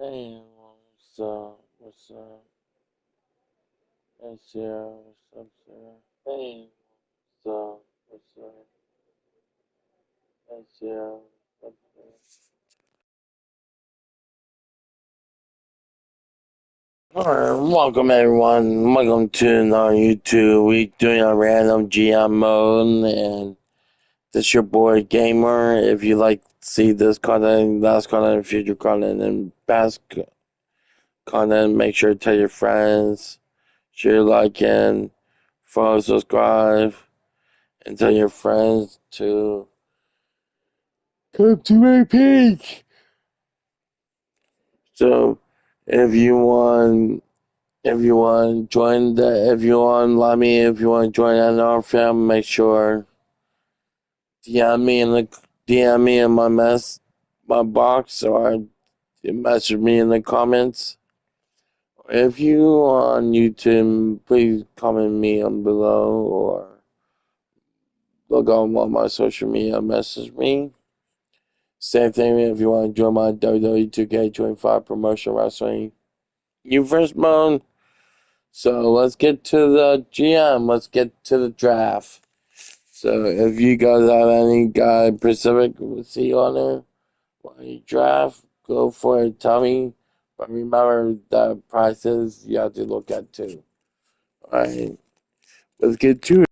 Hey, what's up? What's up? Hey, Sarah. What's up, Sarah? Hey, what's up? What's up? Hey, Sarah. What's up? Alright, welcome everyone. Welcome to another YouTube. We doing a random GM mode, and this your boy Gamer. If you like to see this content, last content, future content, and past content, make sure to tell your friends, share, like, and follow, subscribe, and tell your friends to come to my page. So, if you want. If you want to join if you want, if you want to join our family, make sure DM me in my box, or message me in the comments. If you on YouTube, please comment me on below, or look on one of my social media, message me. Same thing if you want to join my WWE 2K25 promotion wrestling new first mode. So let's get to the GM. Let's get to the draft. So if you guys have any guy Pacific, we'll see you on there. When you draft, go for it. Tell me. But remember the prices you have to look at too. Alright. Let's get to it.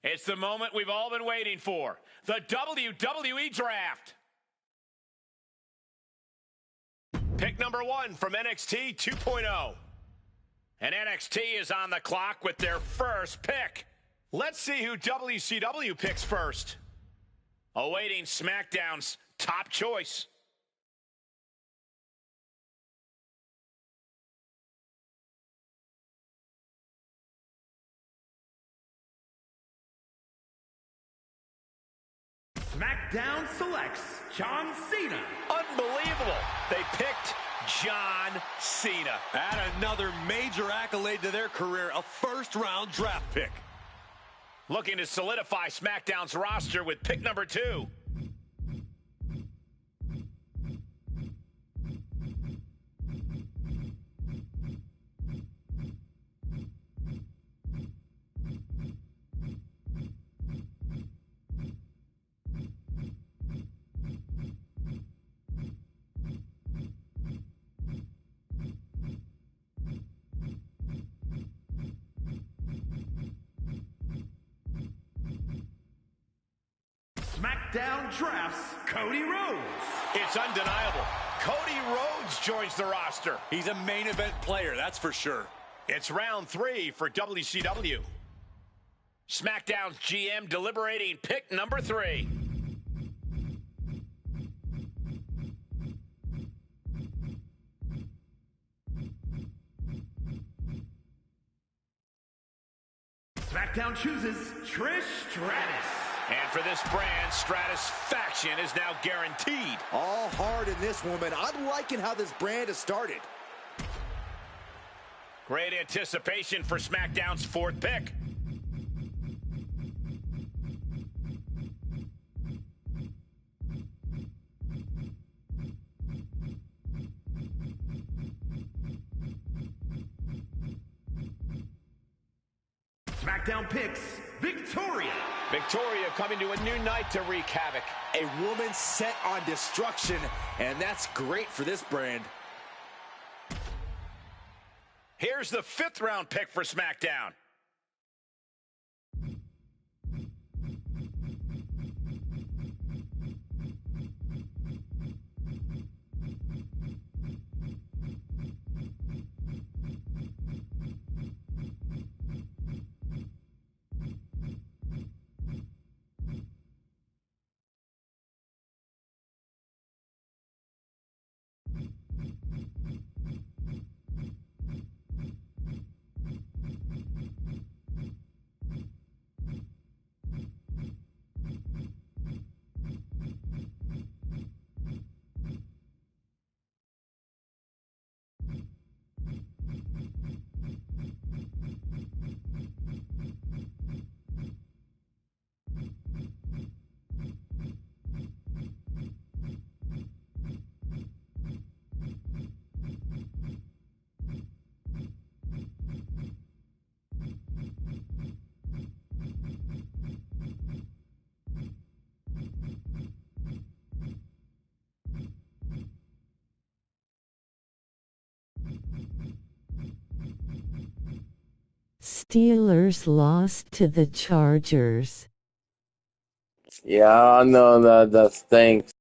It's the moment we've all been waiting for. The WWE Draft. Pick number 1 from NXT 2.0. And NXT is on the clock with their first pick. Let's see who WCW picks first. Awaiting SmackDown's top choice. SmackDown selects John Cena. Unbelievable. They picked John Cena. Add another major accolade to their career, a first-round draft pick. Looking to solidify SmackDown's roster with pick number 2. SmackDown drafts Cody Rhodes. It's undeniable. Cody Rhodes joins the roster. He's a main event player, that's for sure. It's round 3 for WCW. SmackDown's GM deliberating pick number 3. SmackDown chooses Trish Stratus. And for this brand, Stratusfaction is now guaranteed. All hard in this woman. I'm liking how this brand has started. Great anticipation for SmackDown's 4th pick. SmackDown picks Victoria. Victoria coming to a new night to wreak havoc. A woman set on destruction, and that's great for this brand. Here's the 5th round pick for SmackDown. Steelers lost to the Chargers. Yeah, I know that stinks.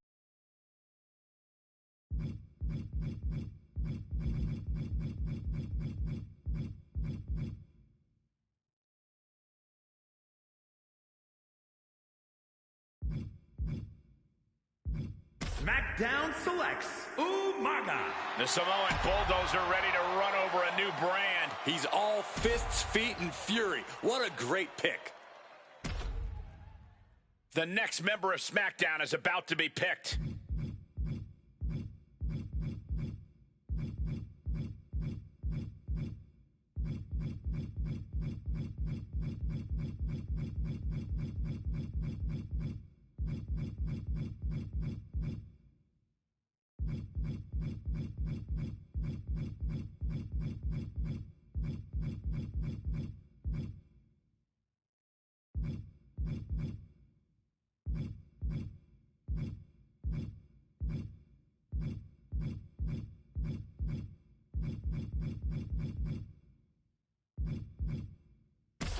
SmackDown selects Umaga. The Samoan Bulldozer ready to run over a new brand. He's all fists, feet, and fury. What a great pick. The next member of SmackDown is about to be picked.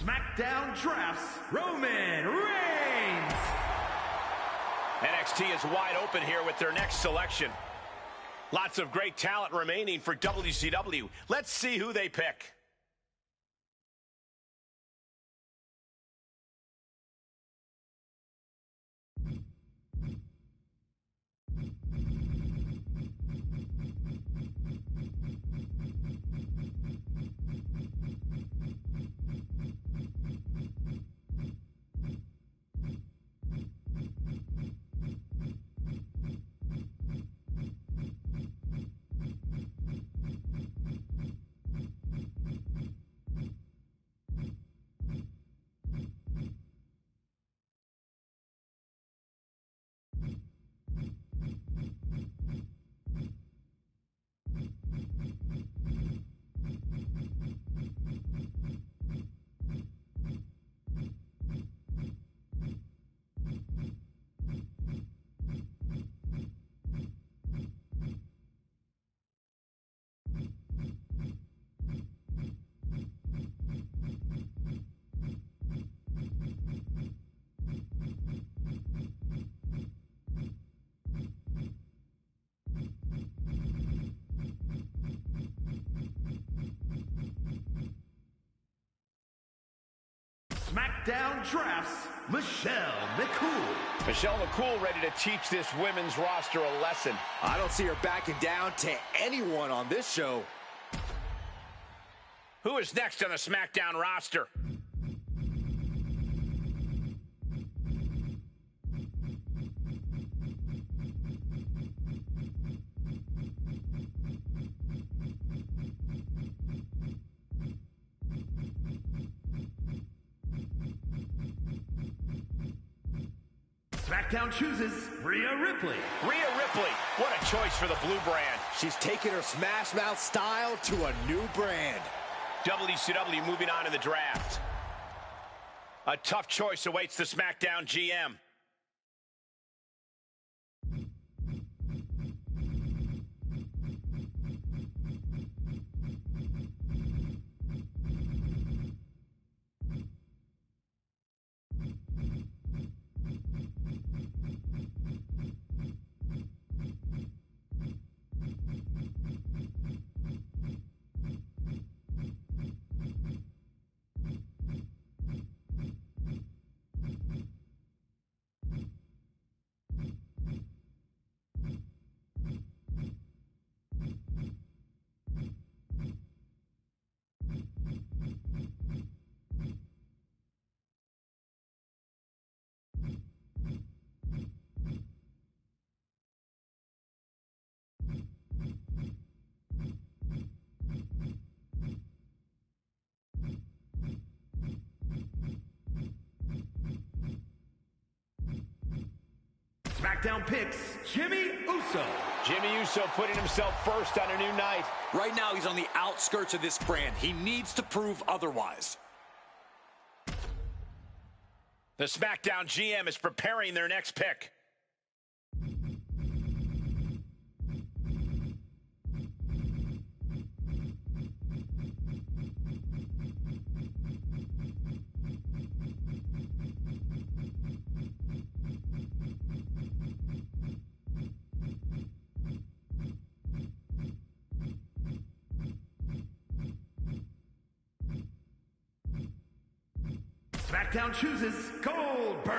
SmackDown drafts Roman Reigns. NXT is wide open here with their next selection. Lots of great talent remaining for WCW. Let's see who they pick. SmackDown Drafts, Michelle McCool. Michelle McCool ready to teach this women's roster a lesson. I don't see her backing down to anyone on this show. Who is next on the SmackDown roster? SmackDown chooses Rhea Ripley. Rhea Ripley, what a choice for the blue brand. She's taking her Smash Mouth style to a new brand. WCW moving on in the draft. A tough choice awaits the SmackDown GM. SmackDown picks Jimmy Uso. Jimmy Uso putting himself first on a new night. Right now, he's on the outskirts of this brand. He needs to prove otherwise. The SmackDown GM is preparing their next pick. SmackDown chooses Goldberg.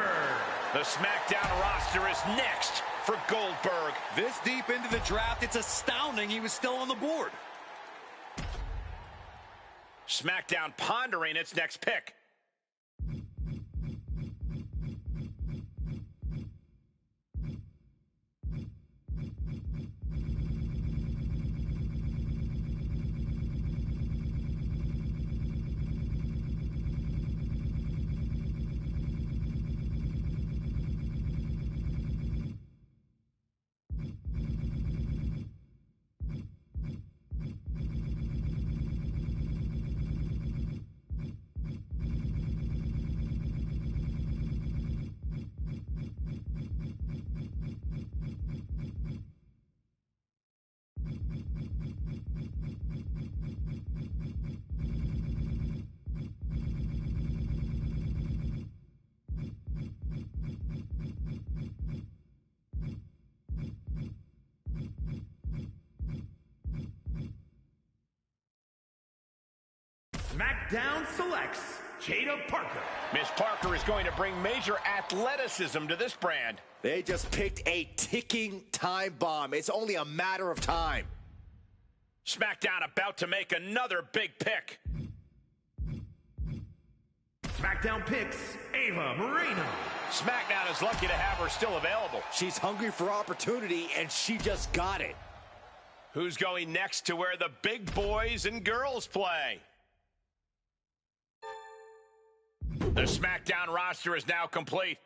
The SmackDown roster is next for Goldberg. This deep into the draft, it's astounding he was still on the board. SmackDown pondering its next pick. SmackDown selects Jada Parker. Miss Parker is going to bring major athleticism to this brand. They just picked a ticking time bomb. It's only a matter of time. SmackDown about to make another big pick. SmackDown picks Ava Moreno. SmackDown is lucky to have her still available. She's hungry for opportunity, and she just got it. Who's going next to where the big boys and girls play? The SmackDown roster is now complete.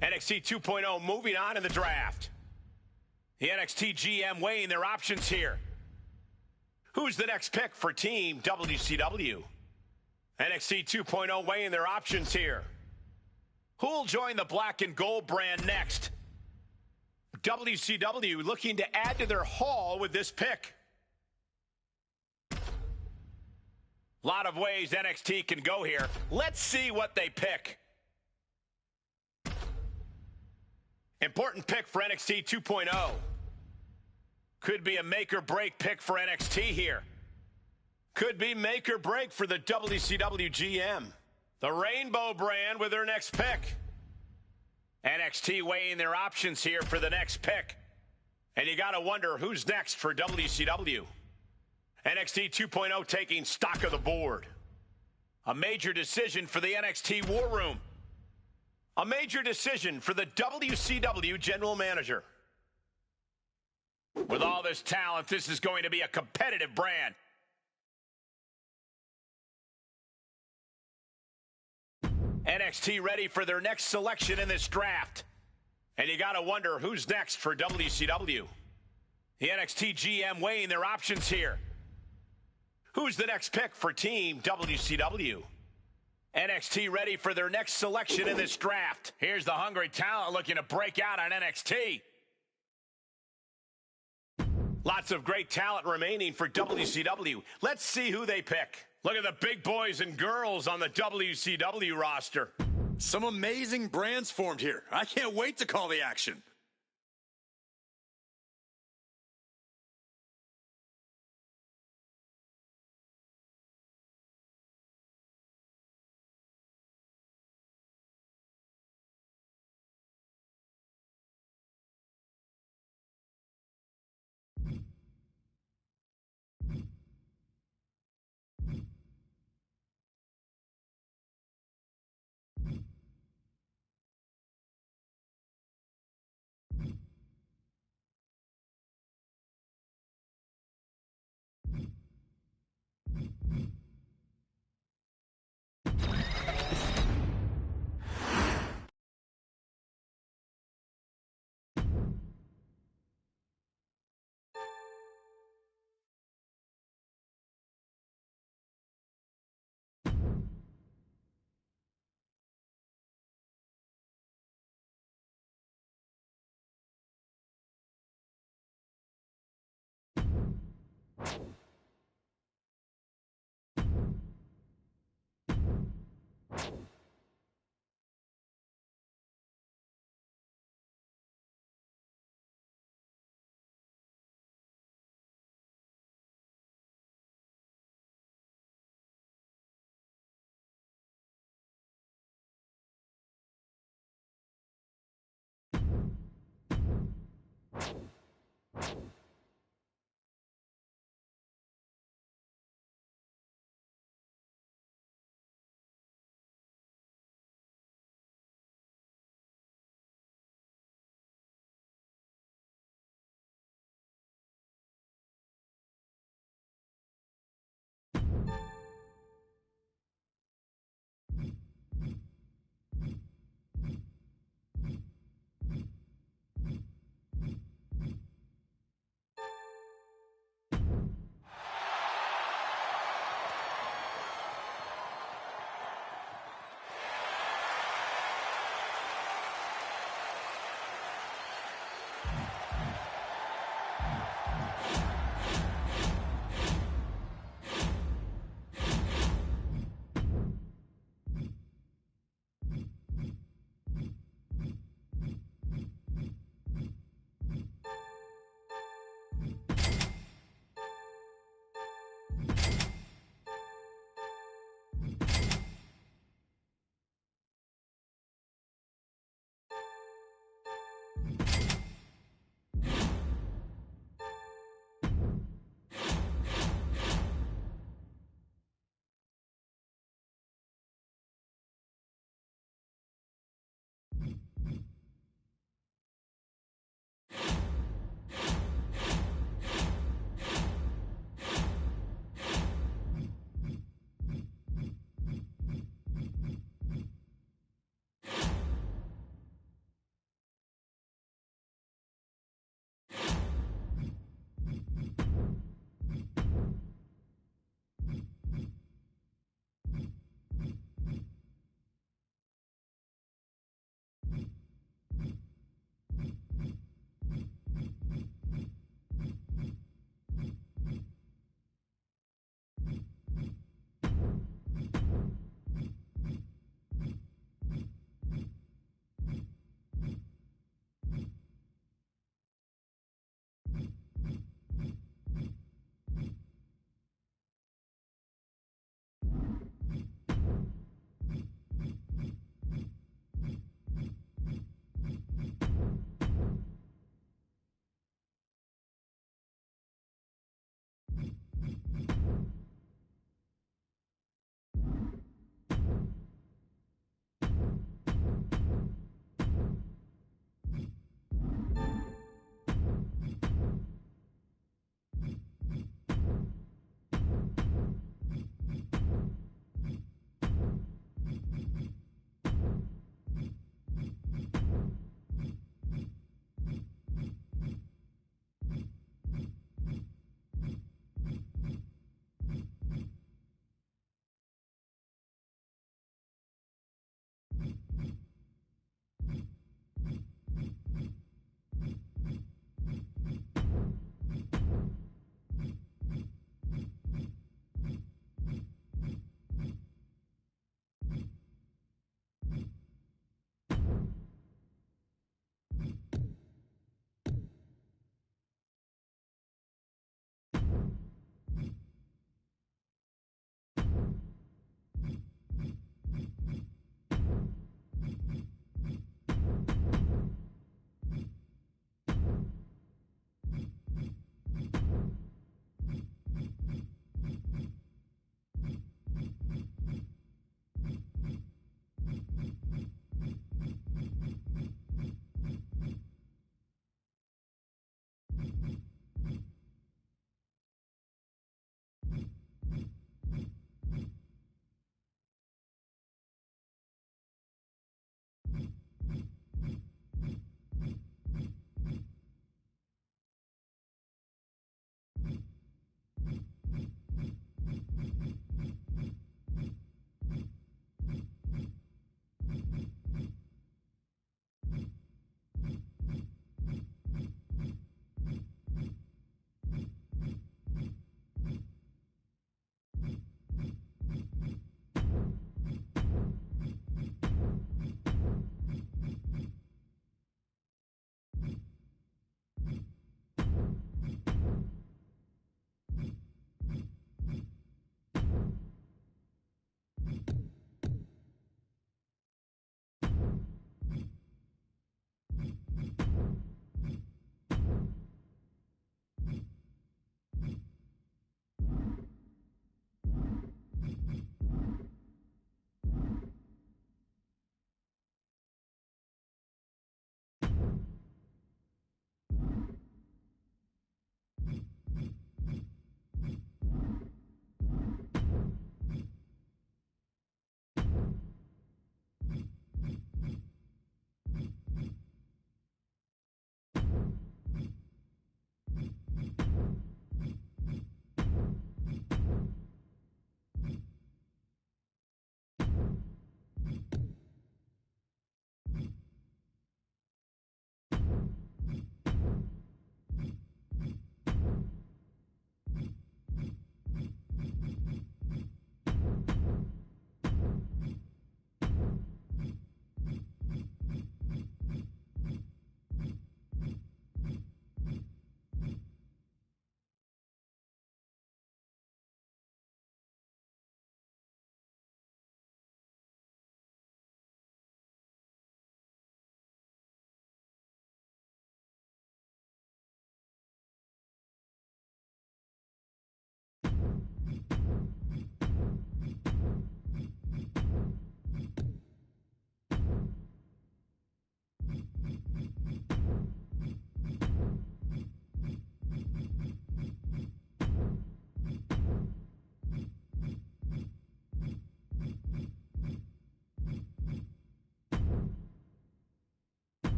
NXT 2.0 moving on in the draft. The NXT GM weighing their options here. Who's the next pick for Team WCW? NXT 2.0 weighing their options here. Who'll join the black and gold brand next? WCW looking to add to their haul with this pick. A lot of ways NXT can go here. Let's see what they pick. Important pick for NXT 2.0. Could be a make or break pick for NXT here. Could be make or break for the WCW GM. The Rainbow brand with their next pick. NXT weighing their options here for the next pick. And you got to wonder who's next for WCW. NXT 2.0 taking stock of the board. A major decision for the NXT War Room. A major decision for the WCW General Manager. With all this talent, this is going to be a competitive brand. NXT ready for their next selection in this draft. And you got to wonder who's next for WCW. The NXT GM weighing their options here. Who's the next pick for Team WCW? NXT ready for their next selection in this draft. Here's the hungry talent looking to break out on NXT. Lots of great talent remaining for WCW. Let's see who they pick. Look at the big boys and girls on the WCW roster. Some amazing brands formed here. I can't wait to call the action.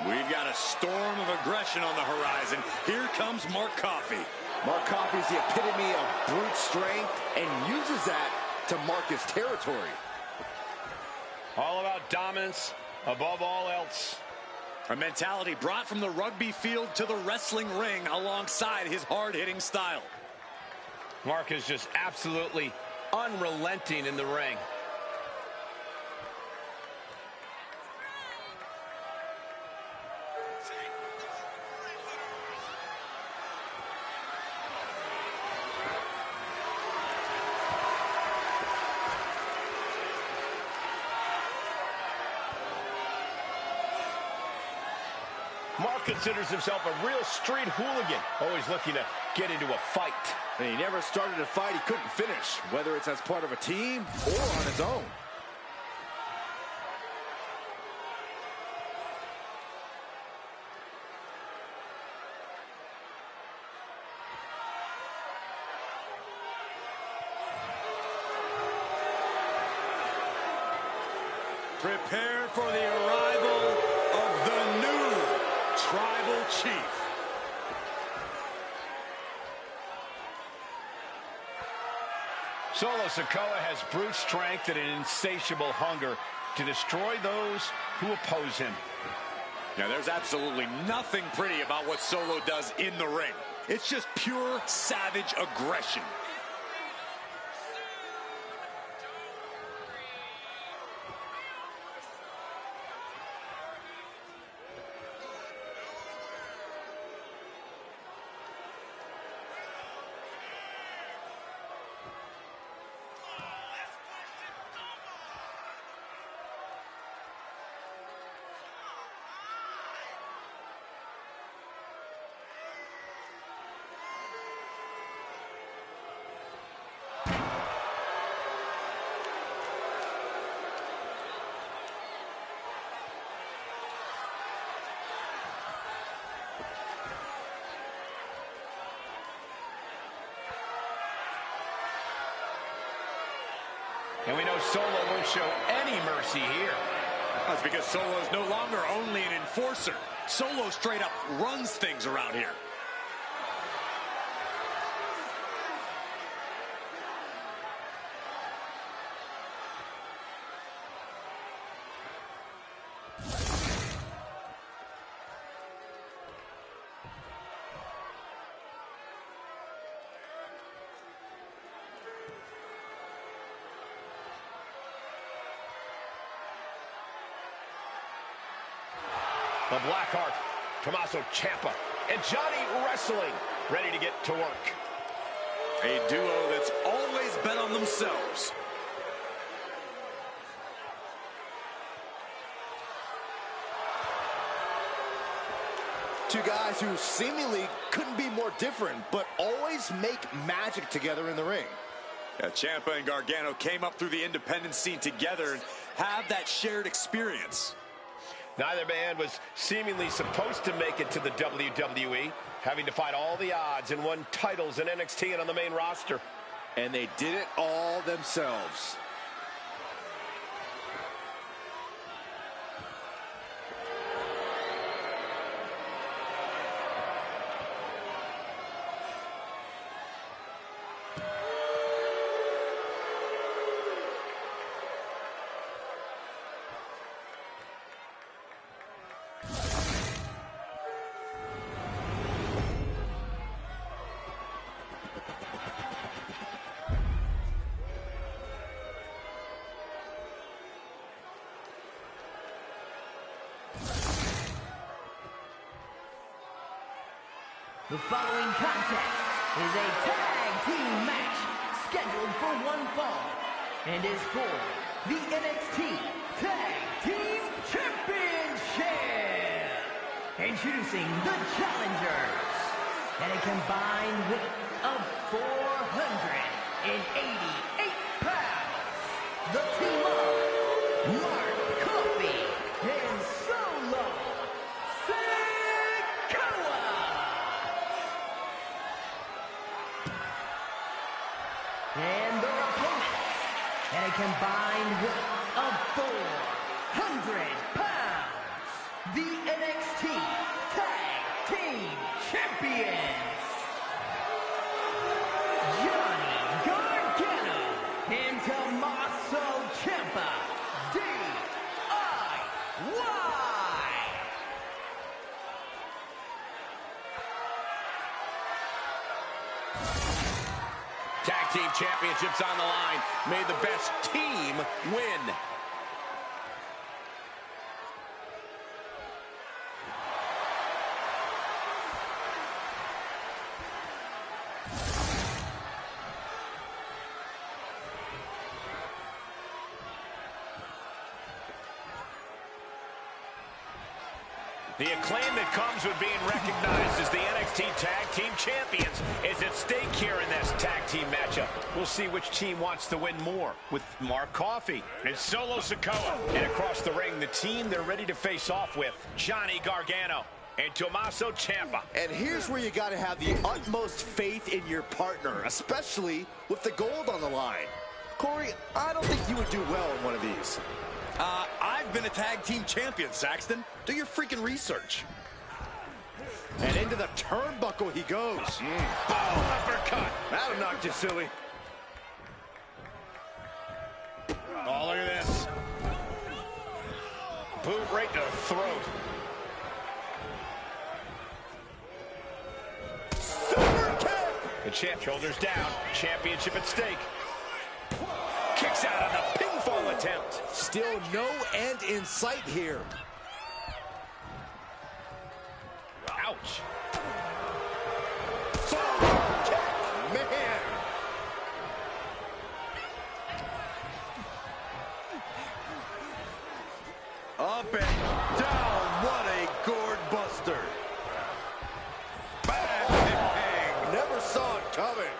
We've got a storm of aggression on the horizon. Here comes Mark Coffey. Mark Coffey's the epitome of brute strength and uses that to mark his territory. All about dominance above all else. A mentality brought from the rugby field to the wrestling ring alongside his hard-hitting style. Mark is just absolutely unrelenting in the ring. Mark considers himself a real street hooligan, always looking to get into a fight. And he never started a fight he couldn't finish, whether it's as part of a team or on his own. Prepare for the arrival of the new Tribal Chief. Solo Sikoa has brute strength and an insatiable hunger to destroy those who oppose him. Now, there's absolutely nothing pretty about what Solo does in the ring. It's just pure savage aggression. And we know Solo won't show any mercy here. That's because Solo's no longer only an enforcer. Solo straight up runs things around here. The Blackheart, Tommaso Ciampa, and Johnny Wrestling ready to get to work. A duo that's always bet on themselves. Two guys who seemingly couldn't be more different, but always make magic together in the ring. Yeah, Ciampa and Gargano came up through the independent scene together and have that shared experience. Neither man was seemingly supposed to make it to the WWE, having to fight all the odds and won titles in NXT and on the main roster. And they did it all themselves. The following contest is a tag team match scheduled for one fall and is for the NXT Tag Team Championship. Introducing the challengers at a combined weight of 488 pounds. The team of Mark Coffey and Solo Sikoa. And their opponents at a combined weight of 400 pounds, the NXT Tag Team Champions, Johnny Gargano and Tommaso Ciampa, DIY. Tag Team Championships on the line. May the best team win. The acclaim that comes with being recognized as the NXT Tag Team Champions is at stake here in this tag team matchup. We'll see which team wants to win more with Mark Coffey and Solo Sikoa. And across the ring, the team they're ready to face off with, Johnny Gargano and Tommaso Ciampa. And here's where you got to have the utmost faith in your partner, especially with the gold on the line. Corey, I don't think you would do well in one of these. I've been a tag team champion, Saxton. Do your freaking research. And into the turnbuckle he goes. Oh, uppercut. That'll knock you silly. Oh, look at this. Boot right to the throat. Super kick! The champ, shoulders down, championship at stake. Kicks out on the pinfall attempt. Still no end in sight here. Ouch. Man. Up and down. What a gourd buster. Bang. Never saw it coming.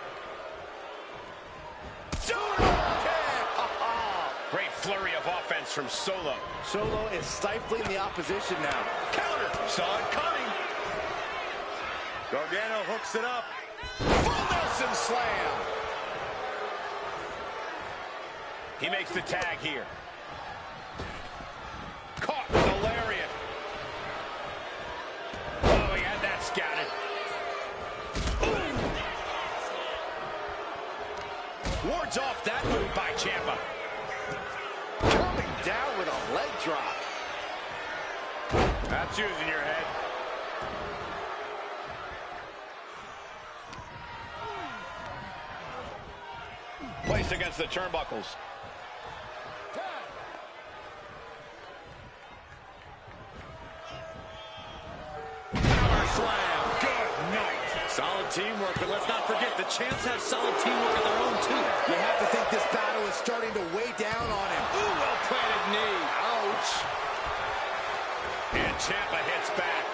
Great flurry of offense from Solo. Solo is stifling the opposition now. Counter. Saw it coming. Gargano hooks it up. Full Nelson slam. He makes the tag here. Caught with a lariat. Oh, he had that scouted. Ooh. Wards off that move by Ciampa. Coming down with a leg drop. That's using your head. Placed against the turnbuckles. Power slam. Good night. Solid teamwork, but let's not forget the champs have solid teamwork of their own too. You have to think this battle is starting to weigh down on him. Ooh, well-planted knee. Ouch. And Ciampa hits back.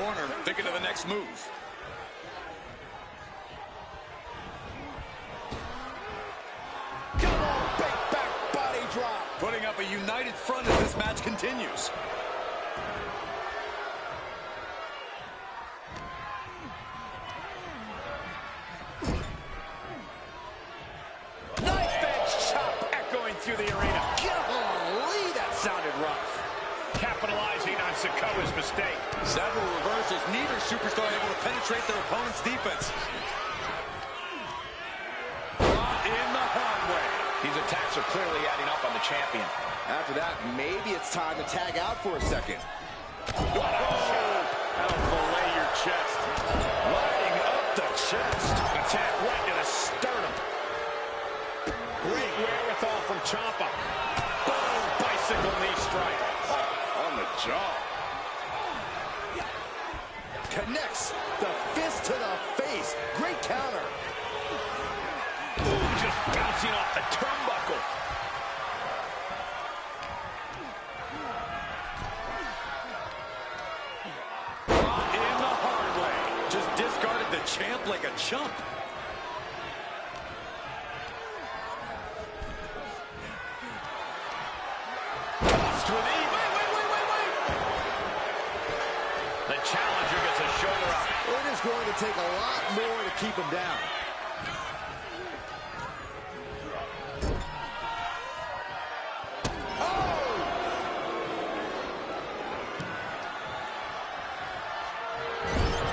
corner, thinking of the next move. Double big back body drop. Putting up a united front as this match continues. Knife edge chop echoing through the arena. Golly, that sounded rough. Capitalizing on Sikoa's mistake. Several reversals, neither superstar able to penetrate their opponent's defense. Brought in the hard way. These attacks are clearly adding up on the champion. After that, maybe it's time to tag out for a second. What a shot. That'll fillet your chest. Lighting up the chest. Attack right to the sternum. Great wherewithal from Ciampa. Boom, bicycle knee strike. On the jaw. Connects the fist to the face. Great counter. Ooh, just bouncing off the turnbuckle. Brought in the hard way. Just discarded the champ like a chump. Lost with ease. Wait. The challenger gets a shoulder up. It is going to take a lot more to keep him down.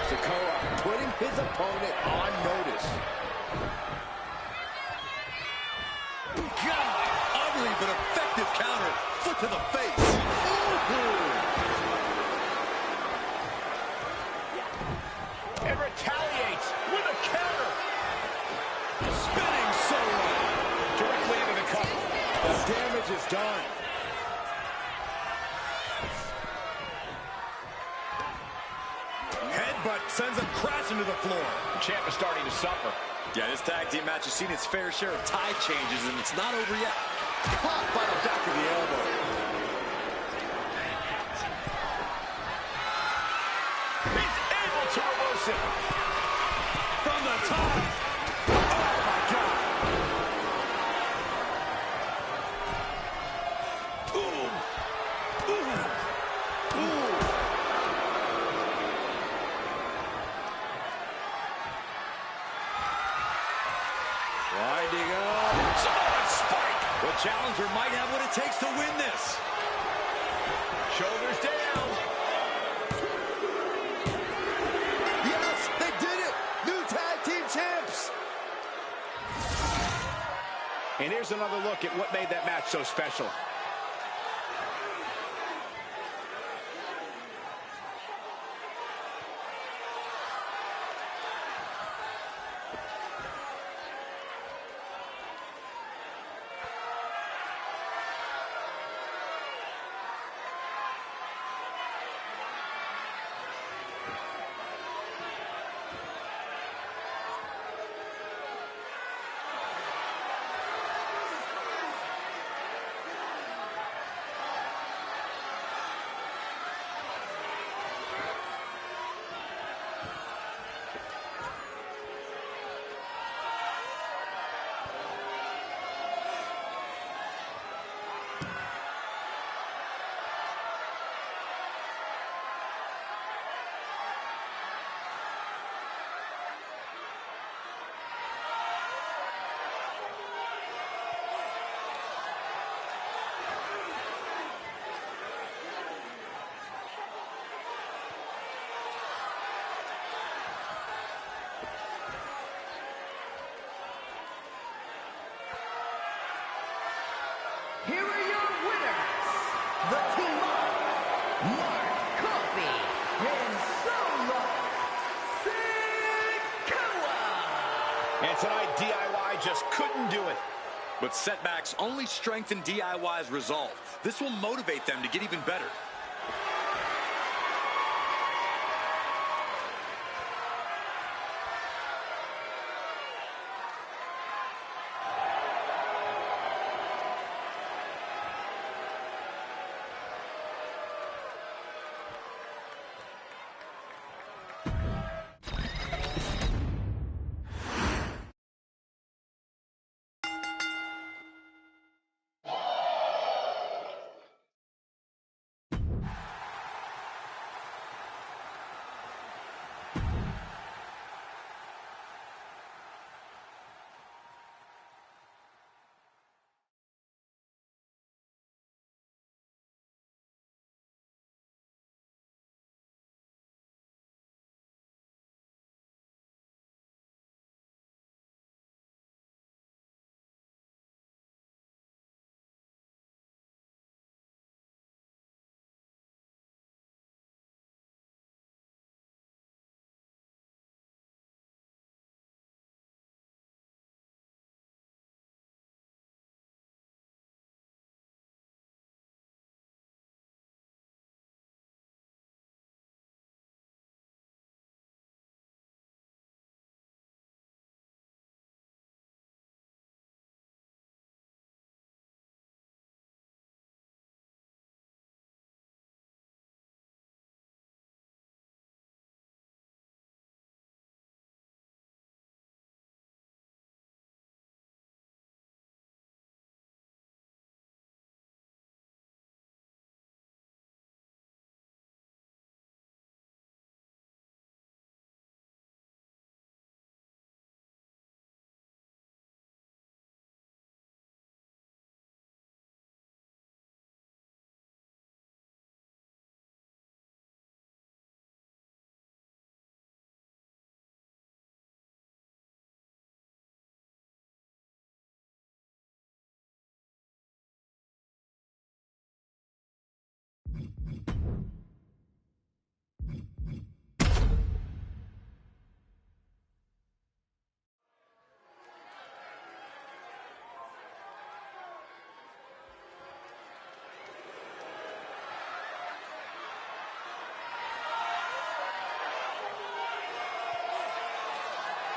Sikoa putting his opponent on notice. God, ugly but effective counter. Foot to the face. And retaliates with a counter. Spinning solo. Directly into the cover. The damage is done. Headbutt sends him crashing to the floor. The champ is starting to suffer. Yeah, this tag team match has seen its fair share of tide changes, and it's not over yet. Caught by the back of the elbow. He's able to reverse it. From the top. Oh, my God. Winding up. Solid spike. The challenger might have what it takes to win this. Shoulders down. Yes, they did it. New tag team champs. And here's another look at what made that match so special. Here are your winners, the team of Mark Coffey and Solo Sikoa. And tonight, DIY just couldn't do it. But setbacks only strengthen DIY's resolve. This will motivate them to get even better.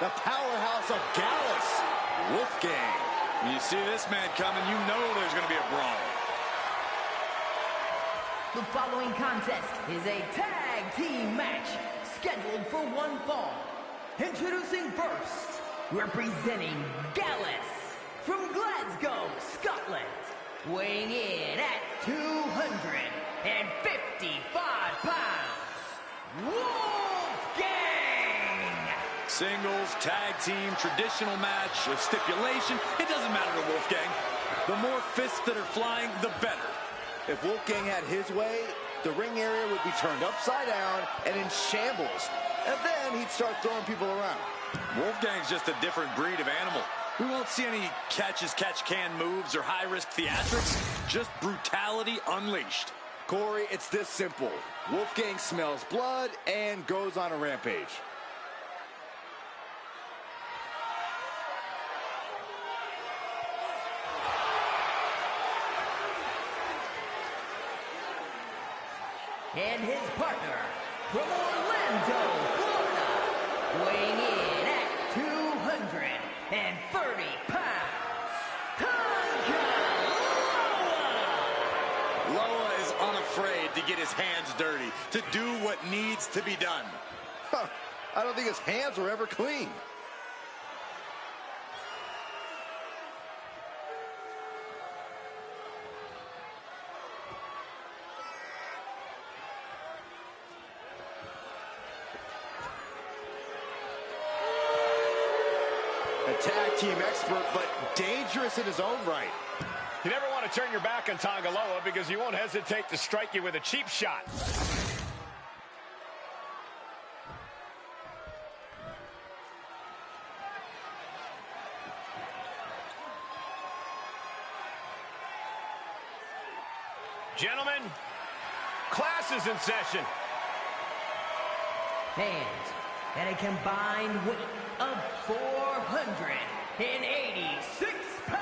the powerhouse of Gallus. Wolfgang. When you see this man coming, you know there's going to be a brawl. The following contest is a tag team match scheduled for one fall. Introducing first, representing Gallus from Glasgow, Scotland, weighing in at 255 pounds, Wolfgang! Singles, tag team, traditional match, a stipulation, it doesn't matter to Wolfgang. The more fists that are flying, the better. If Wolfgang had his way, the ring area would be turned upside down and in shambles. And then he'd start throwing people around. Wolfgang's just a different breed of animal. We won't see any catch-as-catch-can moves or high-risk theatrics, just brutality unleashed. Corey, it's this simple. Wolfgang smells blood and goes on a rampage. And his partner from Orlando, Florida, weighing in at 230 pounds, Tonka Loa! Loa is unafraid to get his hands dirty, to do what needs to be done. Huh, I don't think his hands were ever clean. A tag team expert, but dangerous in his own right. You never want to turn your back on Tonga Loa because he won't hesitate to strike you with a cheap shot. Gentlemen, class is in session. And at a combined weight of 486 pounds,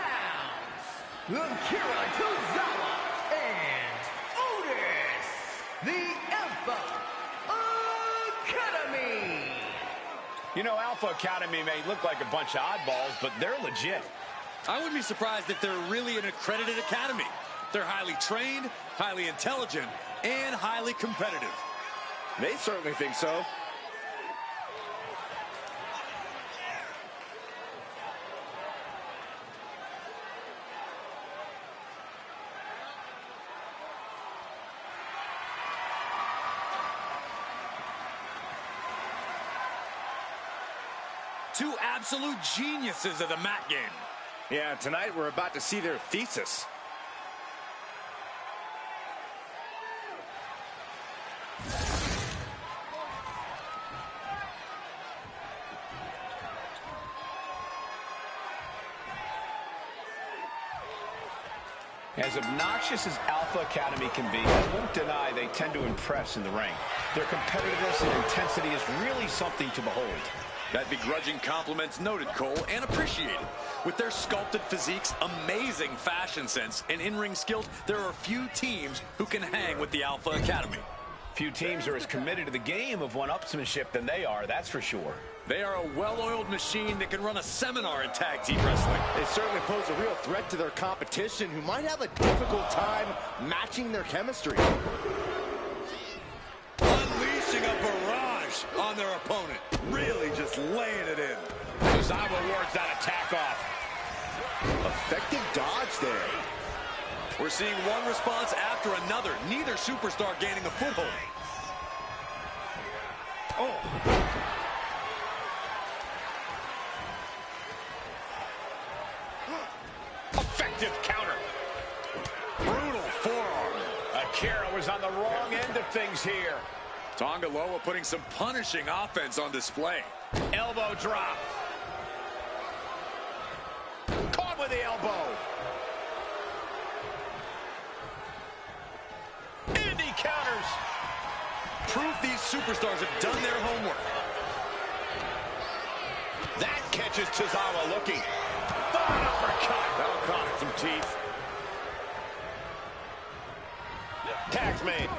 Akira Tozawa and Otis, the Alpha Academy. You know, Alpha Academy may look like a bunch of oddballs, but they're legit. I wouldn't be surprised if they're really an accredited academy. They're highly trained, highly intelligent, and highly competitive. They certainly think so. Two absolute geniuses of the mat game. Yeah, tonight we're about to see their thesis. As obnoxious as Alpha Academy can be, I won't deny they tend to impress in the ring. Their competitiveness and intensity is really something to behold. That begrudging compliments noted, Cole, and appreciated. With their sculpted physiques, amazing fashion sense, and in-ring skills, there are few teams who can hang with the Alpha Academy. Few teams are as committed to the game of one-upsmanship than they are, that's for sure. They are a well-oiled machine that can run a seminar in tag team wrestling. They certainly pose a real threat to their competition, who might have a difficult time matching their chemistry. Unleashing a barrage on their opponent. Really just laying it in. Tozawa wards that attack off. Effective dodge there. We're seeing one response after another. Neither superstar gaining a foothold. Oh. Effective counter. Brutal forearm. Akira was on the wrong end of things here. Tonga Loa putting some punishing offense on display. Elbow drop. Caught with the elbow. And he counters. Proof these superstars have done their homework. That catches Tozawa looking. An uppercut. That'll cost some teeth. Tag's made.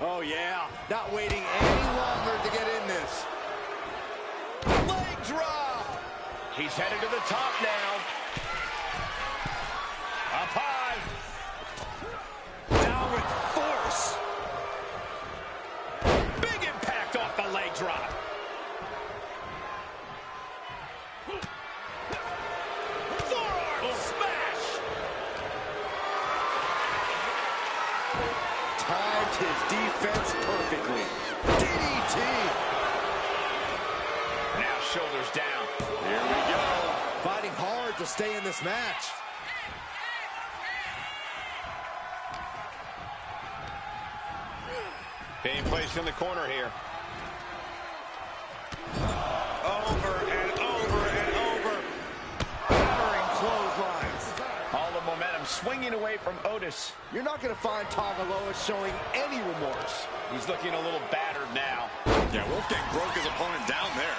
Oh, yeah. Not waiting any longer to get in this. Leg drop. He's headed to the top now. Up high. Down with force. Big impact off the leg drop. Forearm smash. Timed his defense perfectly. DDT. Now shoulders down. Here we go. Fighting hard to stay in this match. Being placed in the corner here. Over and over and over. Hammering clotheslines. All the momentum swinging away from Otis. You're not going to find Tagaloa showing any remorse. He's looking a little battered now. Yeah, Wolfgang broke his opponent down there.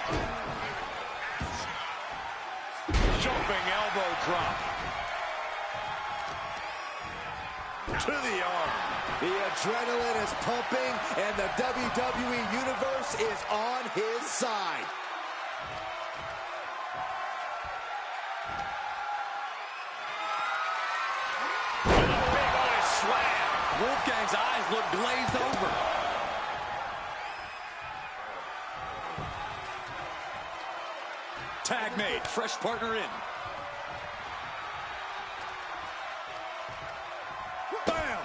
Jumping elbow drop. To the arm. The adrenaline is pumping, and the WWE Universe is on his side. With a big Otis slam. Wolfgang's eyes look glazed over. Tag made, fresh partner in. Bam!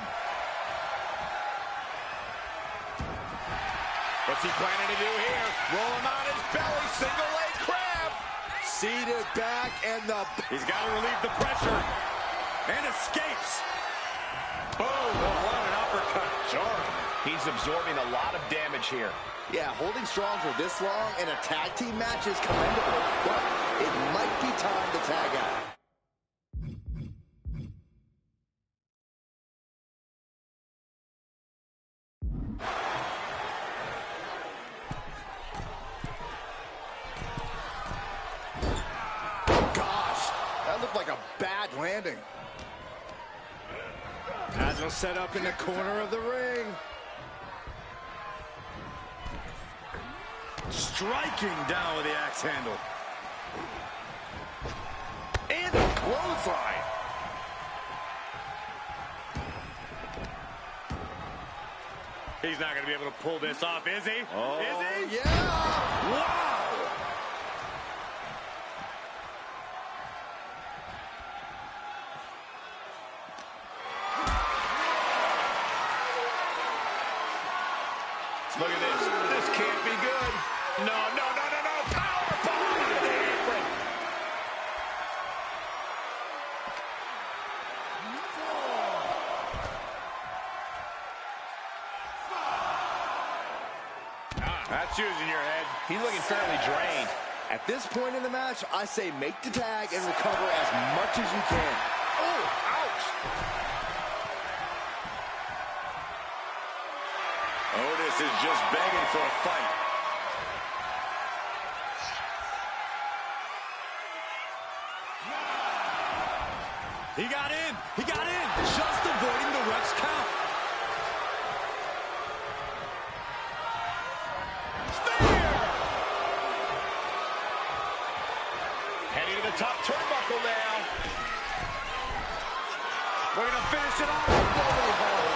What's he planning to do here? Roll him on his belly, single leg crab. Seated back, and He's got to relieve the pressure. And escapes. Boom, what an uppercut. Jarring. He's absorbing a lot of damage here. yeah, holding strong for this long in a tag team match is commendable, but it might be time to tag out. Gosh, that looked like a bad landing. Agile set up in the corner of the ring. Striking down with the axe handle. And a clothesline. He's not going to be able to pull this off, is he? Oh, Is he? yeah. Wow! Look at this. This can't be good. No, no, no, no, no. Power bomb into the apron. That's using your head. He's looking fairly drained. At this point in the match, I say make the tag and recover as much as you can. Oh, ouch! Otis is just begging for a fight. He got in. He got in. Just avoiding the ref's count. Heading to the top turnbuckle now. We're going to finish it off with glory hole.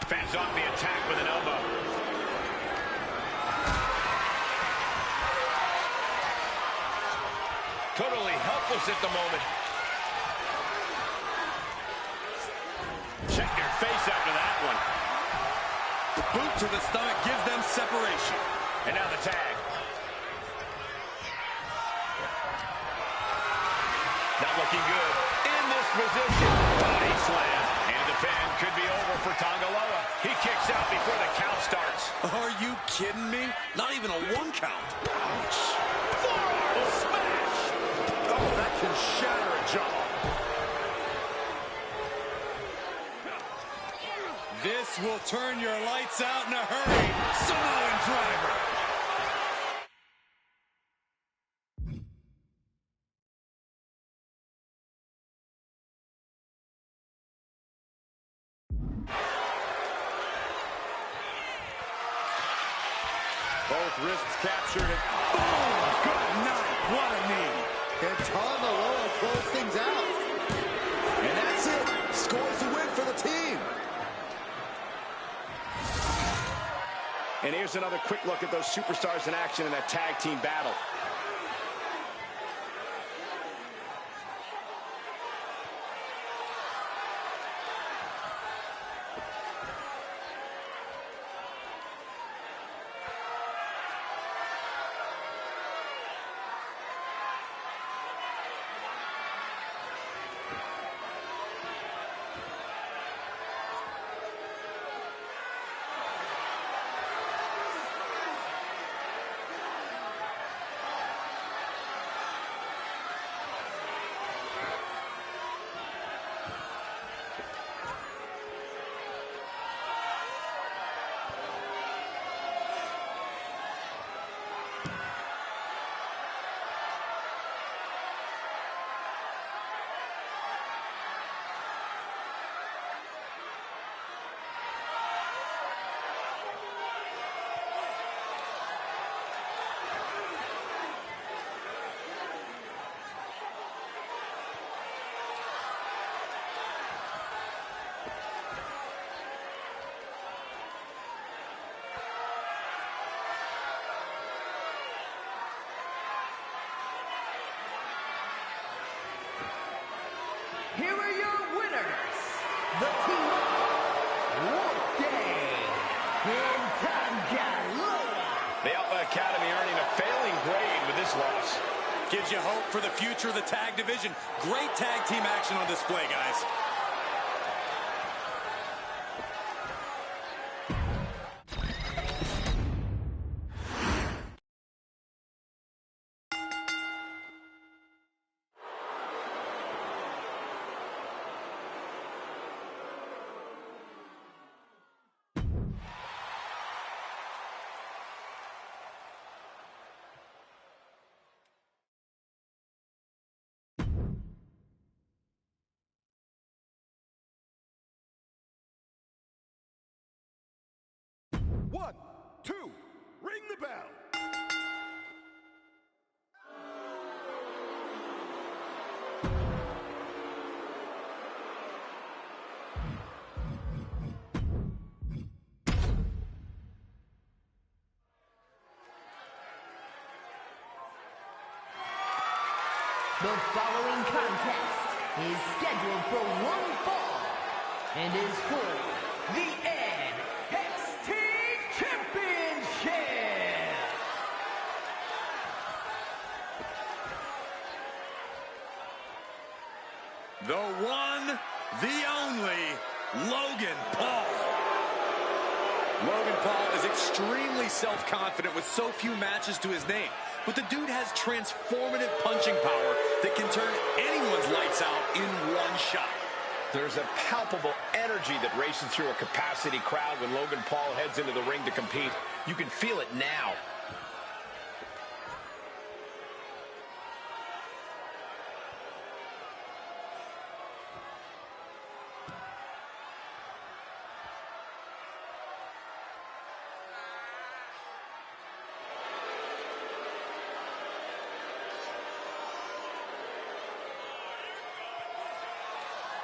Fends off the attack with an elbow. Totally helpless at the moment. Check your face after that one. Boot to the stomach gives them separation. And now the tag. Not looking good. In this position. Body slam. And the pin could be over for Tongaloa. He kicks out before the count starts. Are you kidding me? Not even a one count. Ouch. Forearm smash. Oh, that can shatter a jaw. This will turn your lights out in a hurry. Samoan driver. Both wrists captured and boom! Good night. What a knee. And Tana Loa close things out. And that's it. Scores the win for the team. And here's another quick look at those superstars in action in that tag team battle. Here are your winners, the team of Wolfgang and Tangaloa. The Alpha Academy earning a failing grade with this loss. Gives you hope for the future of the tag division. Great tag team action on display, guys. One, two, ring the bell. The following contest is scheduled for one fall and is for the NXT Championship. The one, the only, Logan Paul. Logan Paul is extremely self-confident with so few matches to his name. But the dude has transformative punching power that can turn anyone's lights out in one shot. There's a palpable energy that races through a capacity crowd when Logan Paul heads into the ring to compete. You can feel it now.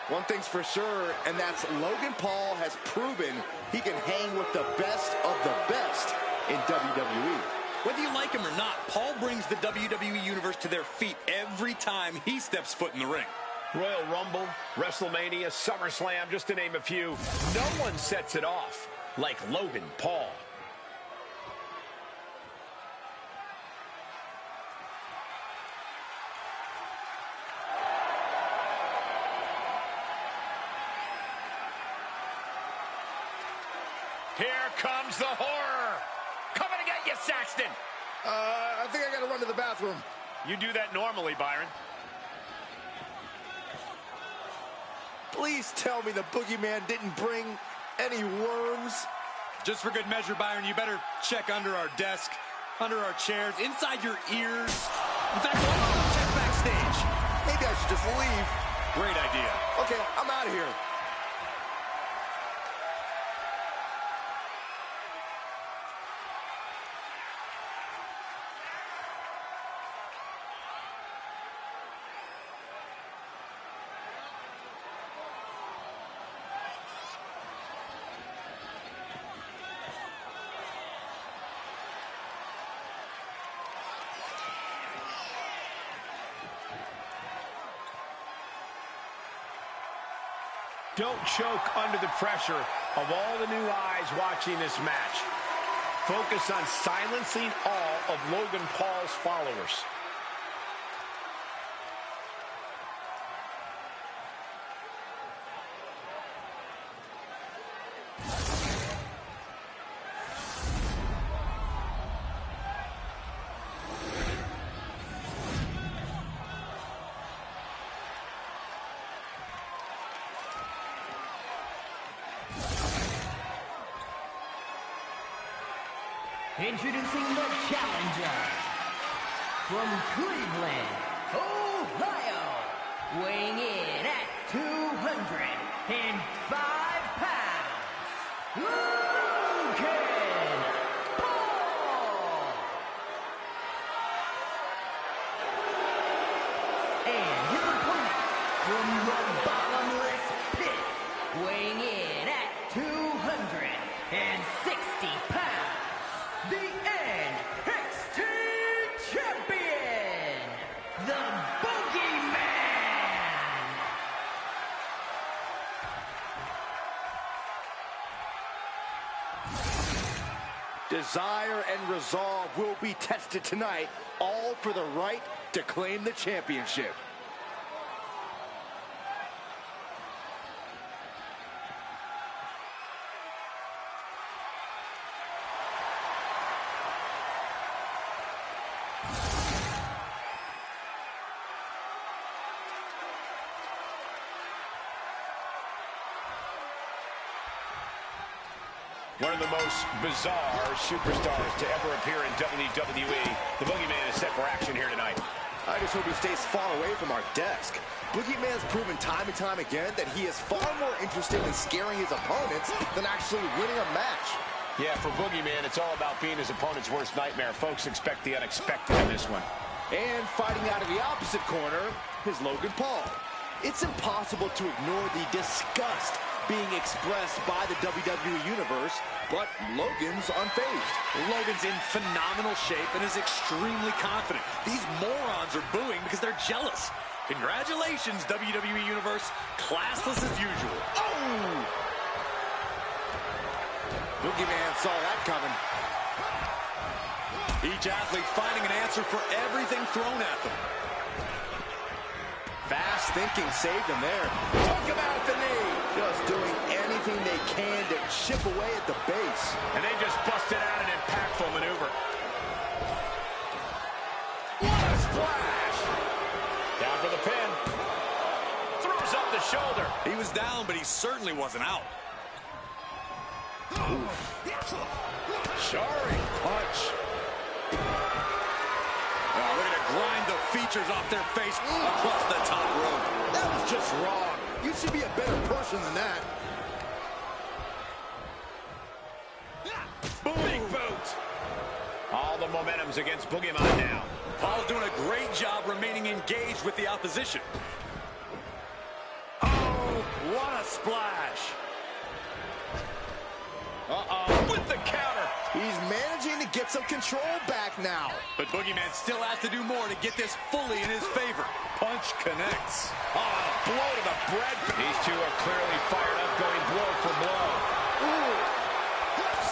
One thing's for sure, and that's Logan Paul has proven he can hang with the best of the best in WWE. Whether you like him or not, Paul brings the WWE Universe to their feet every time he steps foot in the ring. Royal Rumble, WrestleMania, SummerSlam, just to name a few. No one sets it off like Logan Paul. Here comes the horror. Coming to get you, Saxton. I think I gotta run to the bathroom. You do that normally, Byron. Please tell me the boogeyman didn't bring any worms. Just for good measure, Byron, you better check under our desk, under our chairs, inside your ears. In fact, why don't you check backstage? Maybe I should just leave. Great idea. Okay, I'm out of here. Don't choke under the pressure of all the new eyes watching this match. Focus on silencing all of Logan Paul's followers. Introducing the challenger from Cleveland, Ohio, weighing in at 205 pounds, Logan Paul. And his opponent from the bottomless pit, weighing in at 260 pounds. The NXT Champion, the Boogeyman! Desire and resolve will be tested tonight, all for the right to claim the championship. One of the most bizarre superstars to ever appear in WWE. The Boogeyman is set for action here tonight. I just hope he stays far away from our desk. Boogeyman's proven time and time again that he is far more interested in scaring his opponents than actually winning a match. Yeah, for Boogeyman, it's all about being his opponent's worst nightmare. Folks expect the unexpected in this one. And fighting out of the opposite corner is Logan Paul. It's impossible to ignore the disgust being expressed by the WWE Universe, but Logan's unfazed. Logan's in phenomenal shape and is extremely confident. These morons are booing because they're jealous. Congratulations, WWE Universe. Classless as usual. Oh! Boogeyman saw that coming. Each athlete finding an answer for everything thrown at them. Fast thinking saved him there. Took him out at the knee. Just doing anything they can to chip away at the base. And they just busted out an impactful maneuver. What a splash! Down for the pin. Throws up the shoulder. He was down, but he certainly wasn't out. Jarring punch. Oh, look at it grind the features off their face across the top rope. That was just wrong. You should be a better person than that. Big boot. All the momentum's against Boogeyman now. Paul's doing a great job remaining engaged with the opposition. Oh, what a splash. Uh-oh, with the counter. He's managing to get some control back now. But Boogeyman still has to do more to get this fully in his favor. Punch connects. Oh, blow to the bread. These two are clearly fired up, going blow for blow. Ooh.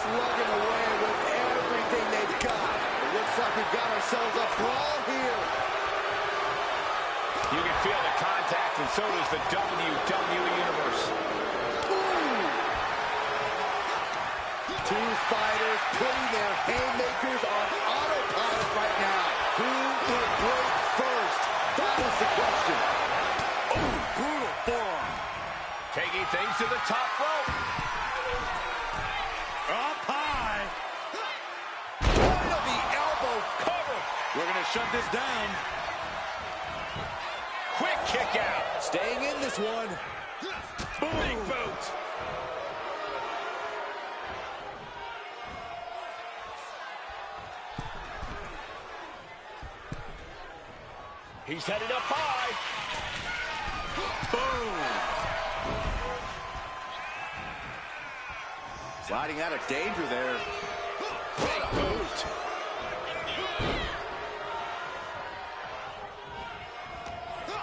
Slugging away with everything they've got. It looks like we've got ourselves a brawl here. You can feel the contact, and so does the WWE Universe. Two fighters putting their haymakers on autopilot right now. Who will break first? That is the question. Oh, brutal forearm. Taking things to the top rope. Up high. Point of the elbow cover. We're going to shut this down. Quick kick out. Staying in this one. Big boot. He's headed up high. Boom. Sliding out of danger there. Big boot.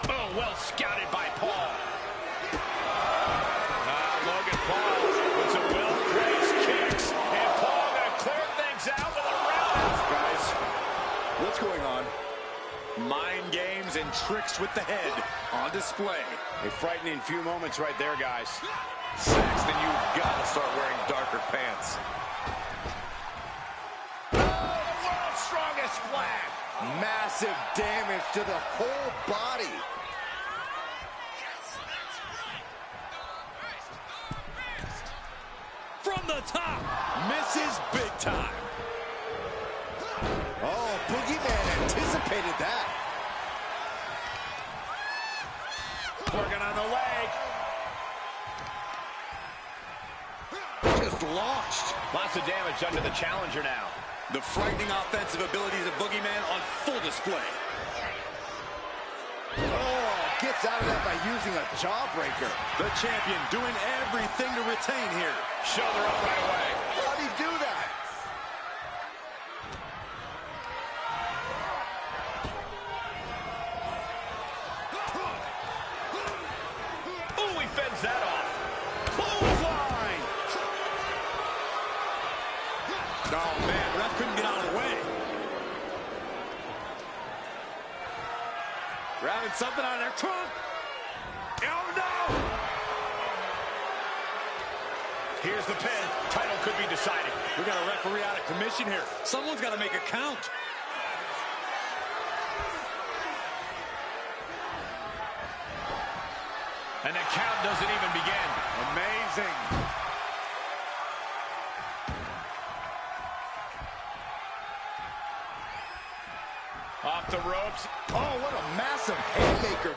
Oh, well scouted by Paul. tricks with the head on display. A frightening few moments right there, guys. Saxton, you've got to start wearing darker pants. Oh, the world's strongest flag. Massive damage to the whole body. From the top. Misses big time. Oh, Boogeyman anticipated that. Working on the leg. Just launched. Lots of damage done to the challenger now. The frightening offensive abilities of Boogeyman on full display. Oh, gets out of that by using a jawbreaker. The champion doing everything to retain here. Shoulder up right away. How'd he do that? Ooh, he fends that off. Clothesline. Oh, man, ref couldn't get out of the way. Grabbing something out of their trunk. Oh, no. Here's the pin. Title could be decided. We got a referee out of commission here. Someone's got to make a count. And the count doesn't even begin. Amazing. Off the ropes. Oh, what a massive haymaker.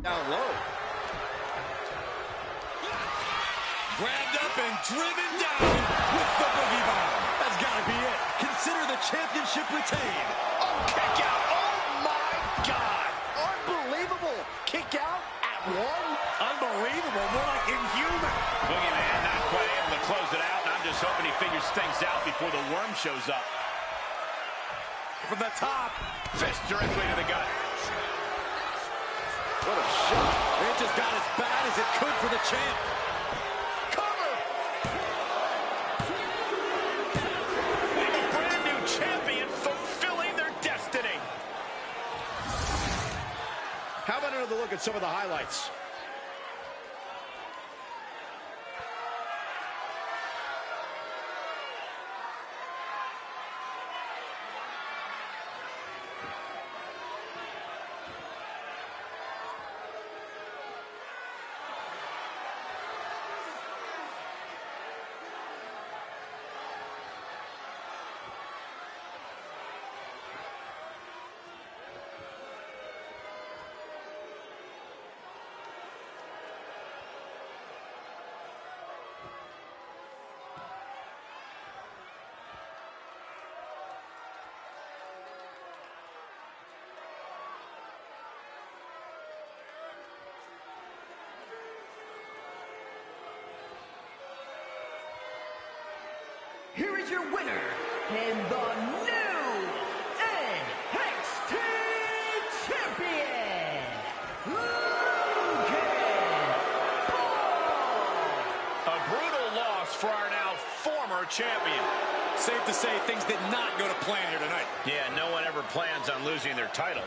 Down low. Grabbed up and driven down with the boogie bomb. That's got to be it. Consider the championship retained. Oh, kick out. Oh, my God. Unbelievable. Kick out at one. Unbelievable. More like inhuman. Boogeyman not quite able to close it out, and I'm just hoping he figures things out before the worm shows up. From the top. Fist directly to the gut. What a shot. It just got as bad as it could for the champ. Cover. And a brand new champion fulfilling their destiny. How about another look at some of the highlights? Here is your winner, and the new NXT Champion, Logan Paul! A brutal loss for our now former champion. Safe to say things did not go to plan here tonight. Yeah, no one ever plans on losing their title.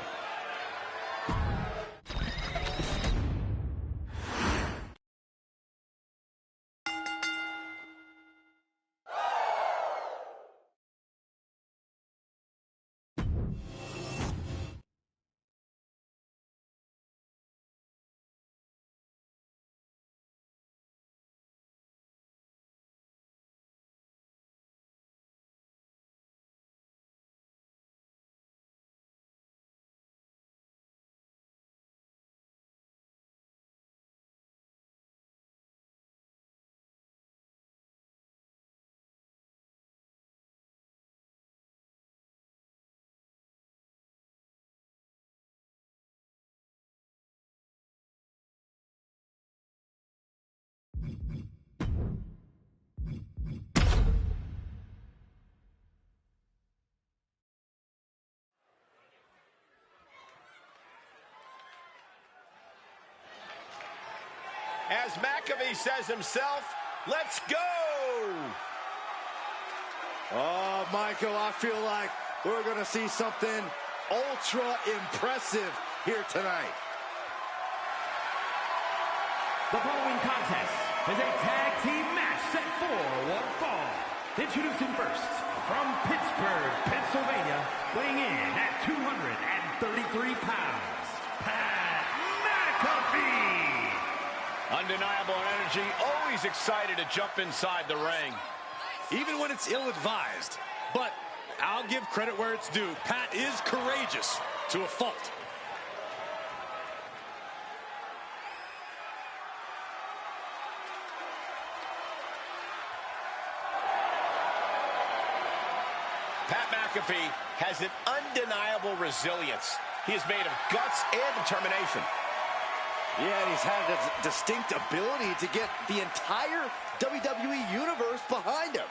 As McAfee says himself, Let's go! Oh, Michael, I feel like we're going to see something ultra impressive here tonight. The following contest is a tag team match set for one fall. Introducing first, from Pittsburgh, Pennsylvania, weighing in at 233 pounds, Pat McAfee. Undeniable energy, always excited to jump inside the ring. Even when it's ill-advised. But I'll give credit where it's due. Pat is courageous to a fault. Pat McAfee has an undeniable resilience. He is made of guts and determination. Yeah, and he's had a distinct ability to get the entire WWE Universe behind him.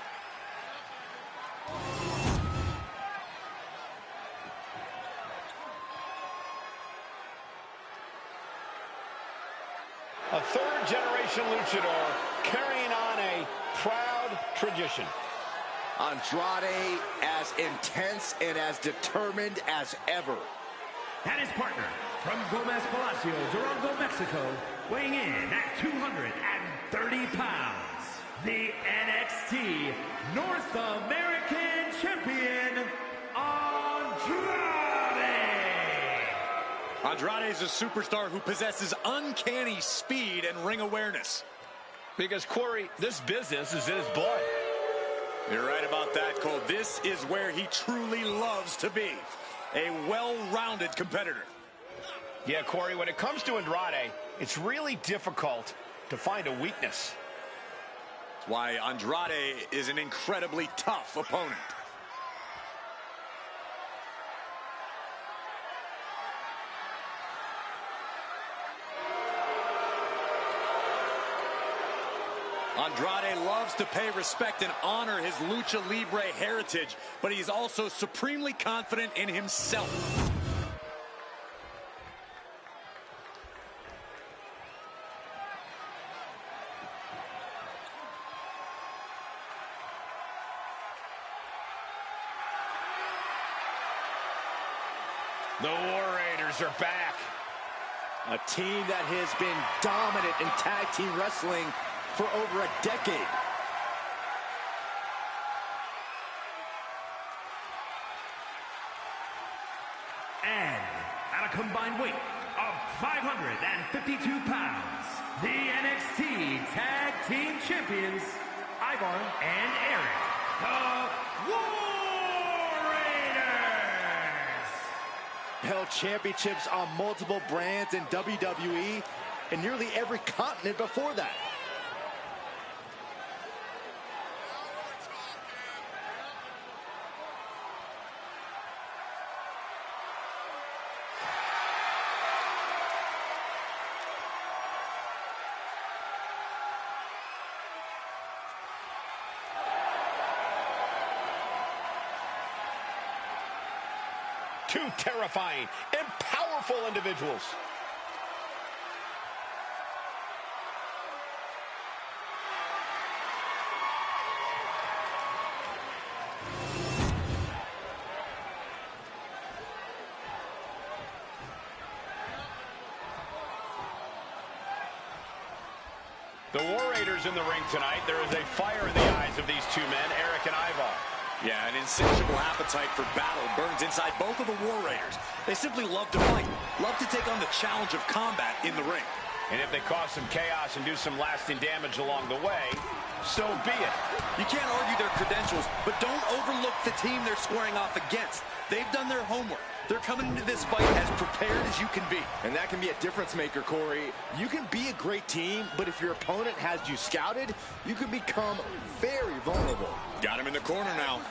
A third-generation luchador carrying on a proud tradition. Andrade as intense and as determined as ever. And his partner, from Gomez Palacio, Durango, Mexico, weighing in at 230 pounds, the NXT North American Champion, Andrade. Andrade is a superstar who possesses uncanny speed and ring awareness. Because, Corey, this business is in his blood. You're right about that, Cole. This is where he truly loves to be. A well-rounded competitor. Yeah, Corey, when it comes to Andrade, it's really difficult to find a weakness. That's why Andrade is an incredibly tough opponent. Andrade loves to pay respect and honor his Lucha Libre heritage, but he's also supremely confident in himself. The War Raiders are back. A team that has been dominant in tag team wrestling for over a decade. And at a combined weight of 552 pounds, the NXT Tag Team Champions, Ivar and Eric, the War Raiders. Held championships on multiple brands in WWE and nearly every continent before that. Two terrifying and powerful individuals. The War Raiders in the ring tonight. There is a fire in the eyes of these two men, Eric and Ivar. Yeah, an insatiable appetite for battle burns inside both of the War Raiders. They simply love to fight, love to take on the challenge of combat in the ring. And if they cause some chaos and do some lasting damage along the way, so be it. You can't argue their credentials, but don't overlook the team they're squaring off against. They've done their homework. They're coming into this fight as prepared as you can be. And that can be a difference maker, Corey. You can be a great team, but if your opponent has you scouted, you can become very vulnerable. Got him in the corner now.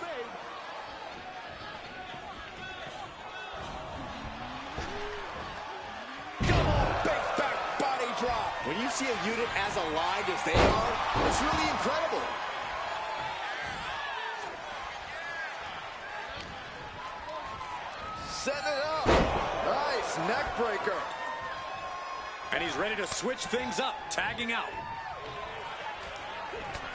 When you see a unit as aligned as they are, it's really incredible. Setting it up. Nice neck breaker. And he's ready to switch things up, tagging out.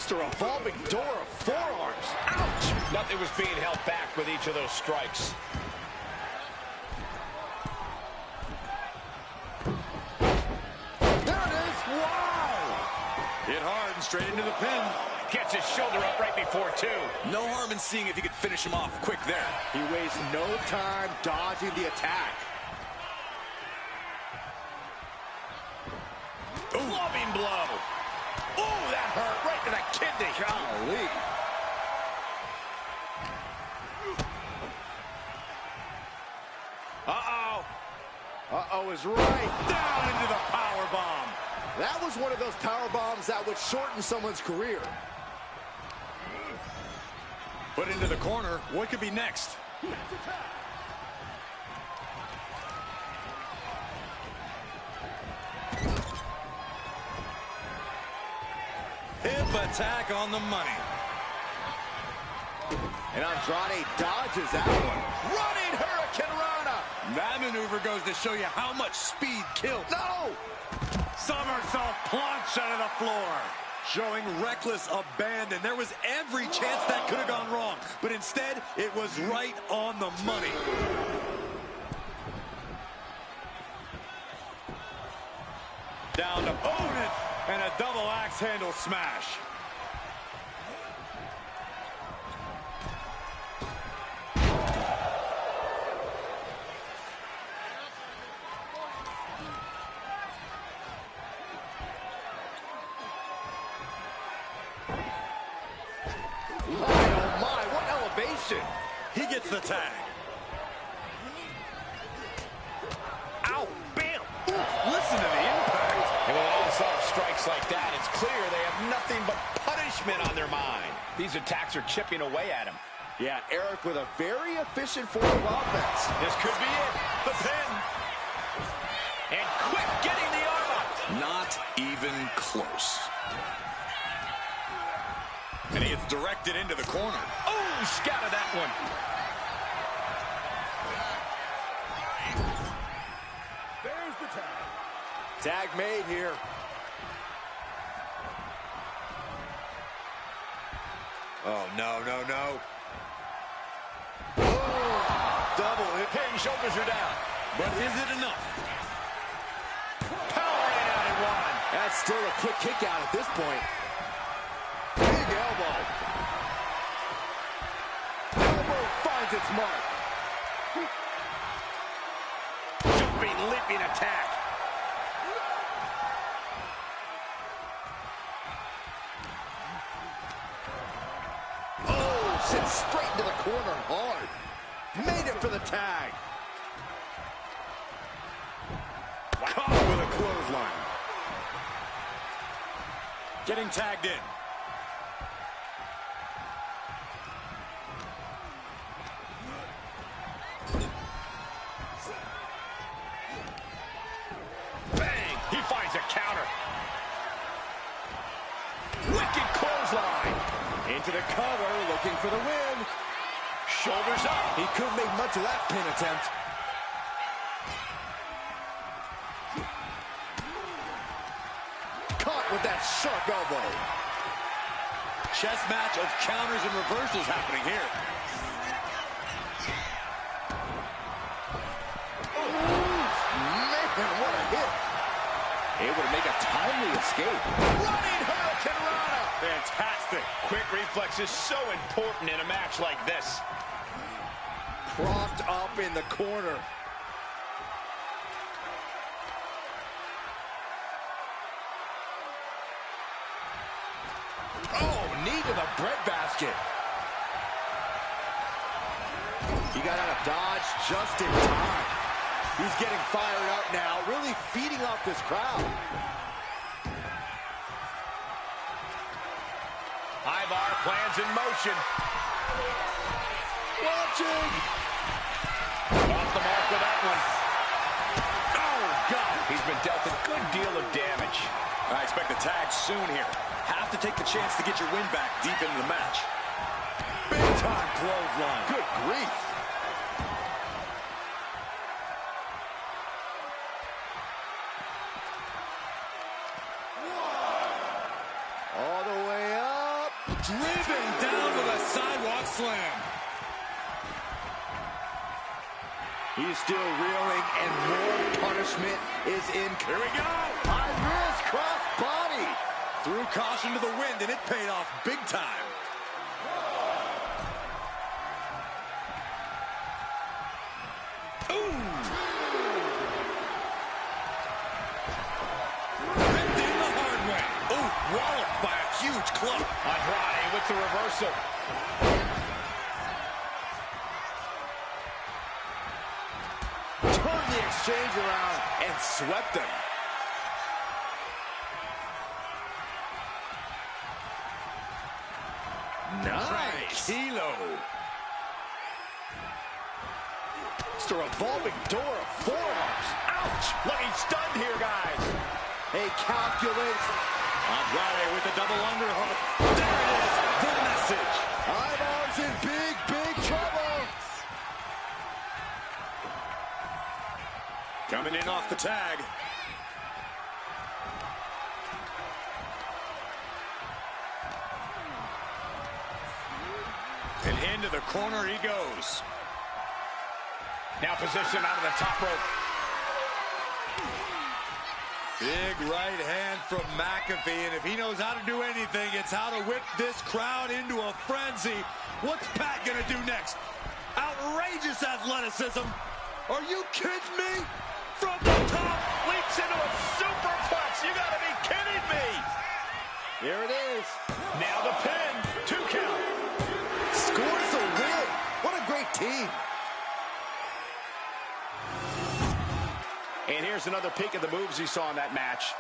unleashed a revolving door of forearms. Ouch! Nothing was being held back with each of those strikes. There it is! Wow! Hit hard and straight into the pin. Gets his shoulder up right before two. No harm in seeing if you could finish him off quick there. He wastes no time dodging the attack. Clubbing blow. Ooh, that hurt right to the kidney. Golly. Uh-oh. Uh-oh is right down into the power bomb. That was one of those power bombs that would shorten someone's career. Put into the corner. What could be next? Hip attack on the money. And Andrade dodges that one. Running Hurricane Rana. That maneuver goes to show you how much speed kills. No! Somersault plunge out of the floor. Showing reckless abandon. There was every chance that could have gone wrong. But instead, it was right on the money. Down to opponent. And a double axe handle smash. He gets the tag. Ow, bam. Listen to the impact. And with onslaught strikes like that, it's clear they have nothing but punishment on their mind. These attacks are chipping away at him. Yeah, Eric with a very efficient form of offense. This could be it. The pin. And quick getting the arm up. Not even close. And he gets directed into the corner. Oh, scouted that one. There's the tag. Tag made here. Oh, no, no, no. Oh, double hit. Pin, shoulders are down. But is it enough? Powering out at one. That's still a quick kick out at this point. Big elbow. Elbow finds its mark. Jumping, leaping attack. Oh, sent straight into the corner hard. Made it for the tag. Caught with a clothesline. Getting tagged in. Bang! He finds a counter. Wicked clothesline. Into the cover, looking for the win. Shoulders up. He couldn't make much of that pin attempt. Caught with that sharp elbow. Chess match of counters and reversals happening here. Man, what a hit. Able to make a timely escape. Running Hurricane Rana. Fantastic. Quick reflex is so important in a match like this. Propped up in the corner. Oh, knee to the breadbasket. He got out of dodge just in time. He's getting fired up now, really feeding off this crowd. High bar plans in motion. Watching. Off the mark with that one. Oh, God. He's been dealt a good deal of damage. I expect a tag soon here. Have to take the chance to get your win back deep into the match. Big time clothesline. Good grief. All the way up. Driven down with a sidewalk slam. He's still reeling, and more punishment is in. Here we go. High risk, cross body. Threw caution to the wind, and it paid off big time. Ooh. Ripped in the hard way. Ooh, walloped by a huge club. Andrade with the reversal. Turned the exchange around and swept him. Nice. Kilo. It's a revolving door of forearms. Ouch. Looking stunned here, guys. He calculates. Andrade with the double underhook. There it is, the message. Eyeballs in big, big trouble. Coming in off the tag. And into the corner he goes. Now positioned out of the top rope. Big right hand from McAfee, and if he knows how to do anything, it's how to whip this crowd into a frenzy. What's Pat gonna do next? Outrageous athleticism. Are you kidding me? From the top, leaps into a superplex. You gotta be kidding me. Here it is. Now the pin. 2 count. Scores the win. What a great team. And here's another peek at the moves he saw in that match.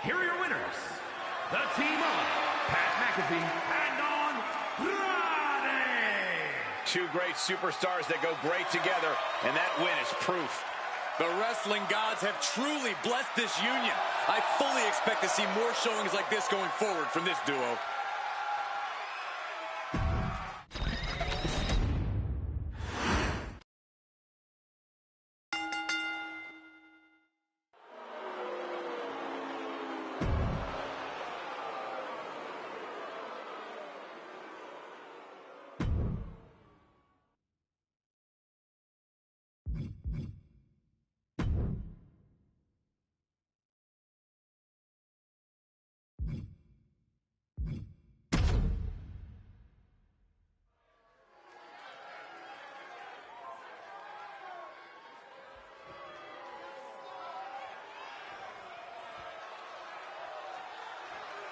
Here are your winners, the team of Pat McAfee and Andrade. Two great superstars that go great together, and that win is proof. The wrestling gods have truly blessed this union. I fully expect to see more showings like this going forward from this duo.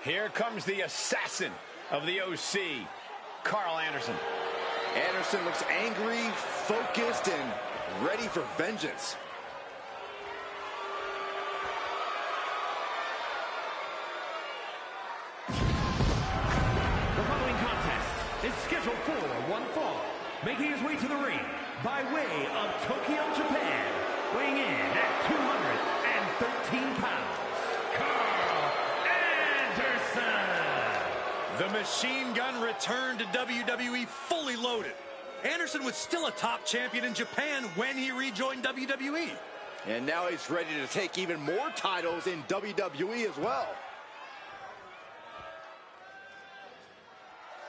Here comes the assassin of the OC, Carl Anderson. Anderson looks angry, focused, and ready for vengeance. The following contest is scheduled for one fall. Making his way to the ring by way of Tokyo, Japan, weighing in at 213 pounds, Carl Anderson. machine gun returned to WWE fully loaded. Anderson was still a top champion in Japan when he rejoined WWE. And now he's ready to take even more titles in WWE as well.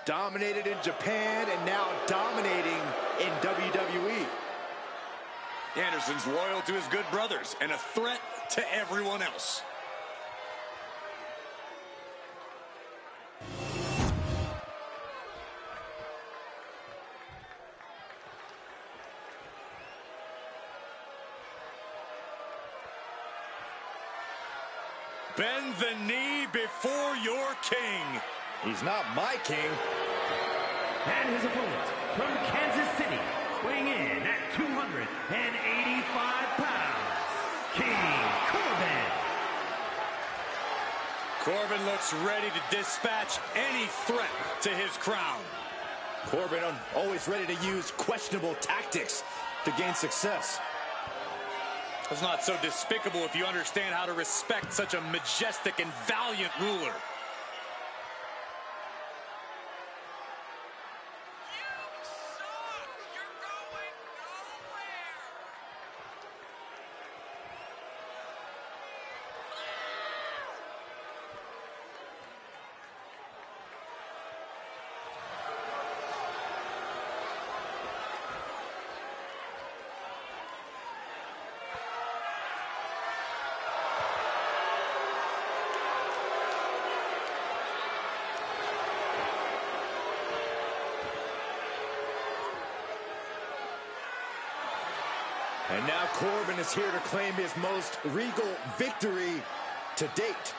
Dominated in Japan and now dominating in WWE. Anderson's loyal to his good brothers and a threat to everyone else. Bend the knee before your king. He's not my king. And his opponent from Kansas City, weighing in at 285 pounds, King Corbin. Corbin looks ready to dispatch any threat to his crown. Corbin always ready to use questionable tactics to gain success. It's not so despicable if you understand how to respect such a majestic and valiant ruler. And now Corbin is here to claim his most regal victory to date.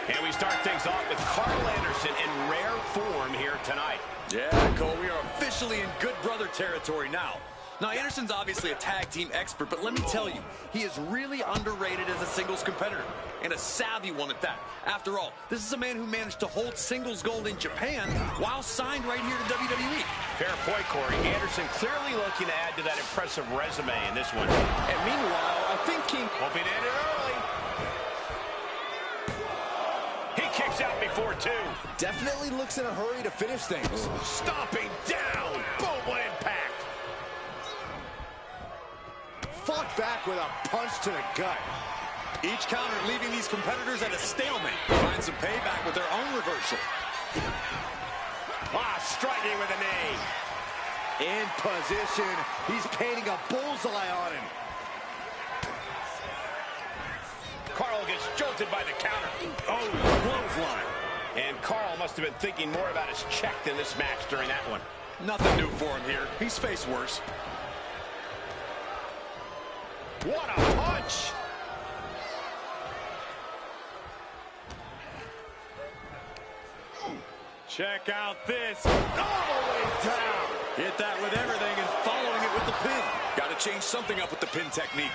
And we start things off with Carl Anderson in rare form here tonight. Yeah, Cole, we are officially in good brother territory now. Now, Anderson's obviously a tag team expert, but let me tell you, he is really underrated as a singles competitor, and a savvy one at that. After all, this is a man who managed to hold singles gold in Japan while signed right here to WWE. Fair point, Corey. Anderson clearly looking to add to that impressive resume in this one. And meanwhile, I think King... Hoping to end it early. He kicks out before two. definitely looks in a hurry to finish things. Stomping down. Boom, what impact. Fought back with a punch to the gut. Each counter leaving these competitors at a stalemate. Find some payback with their own reversal. Striking with a knee. In position. He's painting a bullseye on him. Carl gets jolted by the counter. Oh, clothesline. And Carl must have been thinking more about his check than this match during that one. Nothing new for him here. He's faced worse. What a punch! Check out this. All the way down. Hit that with everything and following it with the pin. Got to change something up with the pin technique.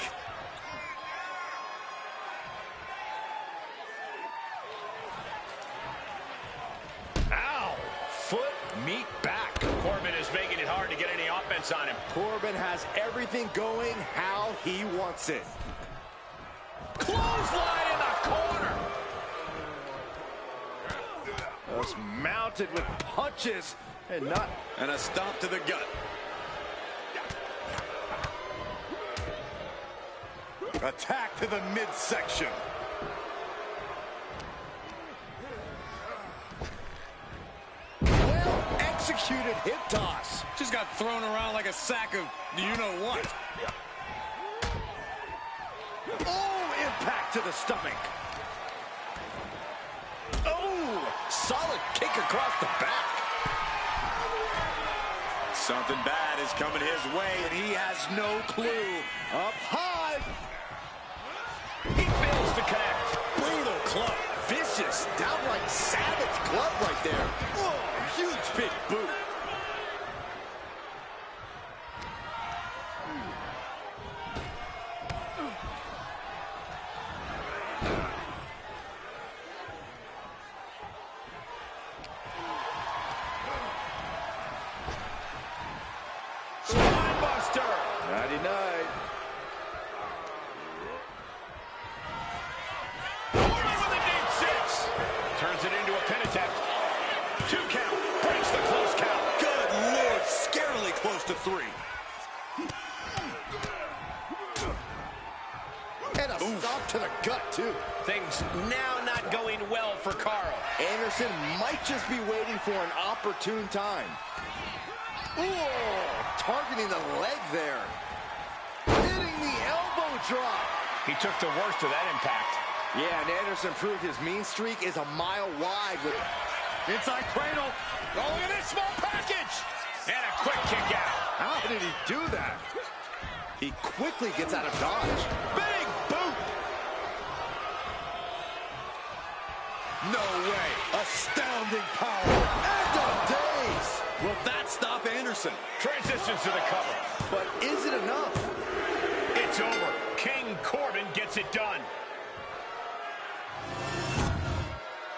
Ow! Foot, meet back. Corbin is making it hard to get any offense on him. Corbin has everything going how he wants it. Clothesline in the corner. Just mounted with punches and not... And a stomp to the gut. Attack to the midsection. Well executed hip toss. Just got thrown around like a sack of you-know-what. Oh, impact to the stomach. Oh, solid kick across the back. Something bad is coming his way, and he has no clue. Up high. He fails to connect. Brutal club. Vicious, downright savage club right there. Oh, huge big boot. 3. And a stop to the gut, too. Things now not going well for Carl. Anderson might just be waiting for an opportune time. Ooh, targeting the leg there. Hitting the elbow drop. He took the worst of that impact. Yeah, and Anderson proved his mean streak is a mile wide with Inside cradle. Oh, look at this small package. And a quick kick out. How did he do that? He quickly gets out of dodge. Big boot. No way. Astounding power. End of days. Will that stop Anderson? Transitions to the cover. But is it enough? It's over. King Corbin gets it done.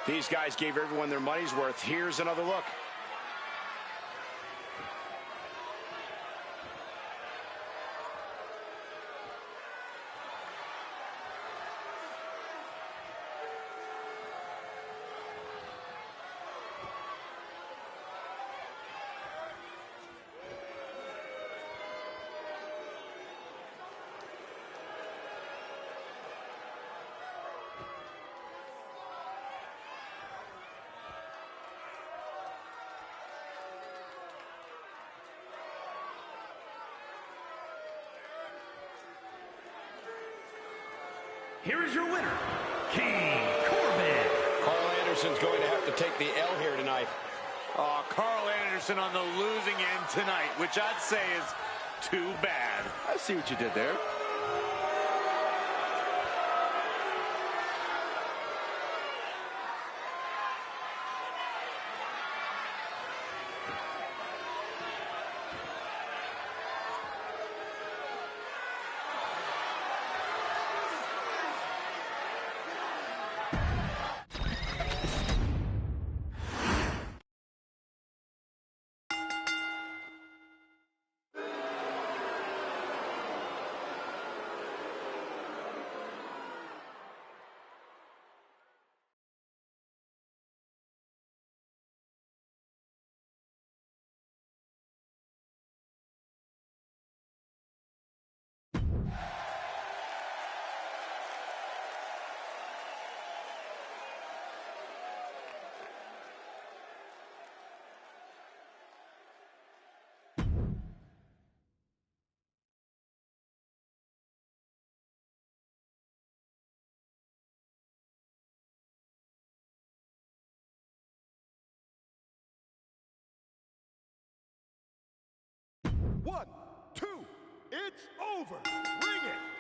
These guys gave everyone their money's worth. Here's another look. Here is your winner, King Corbin. Carl Anderson's going to have to take the L here tonight. Oh, Carl Anderson on the losing end tonight, which I'd say is too bad. I see what you did there. One, two, it's over. Bring it.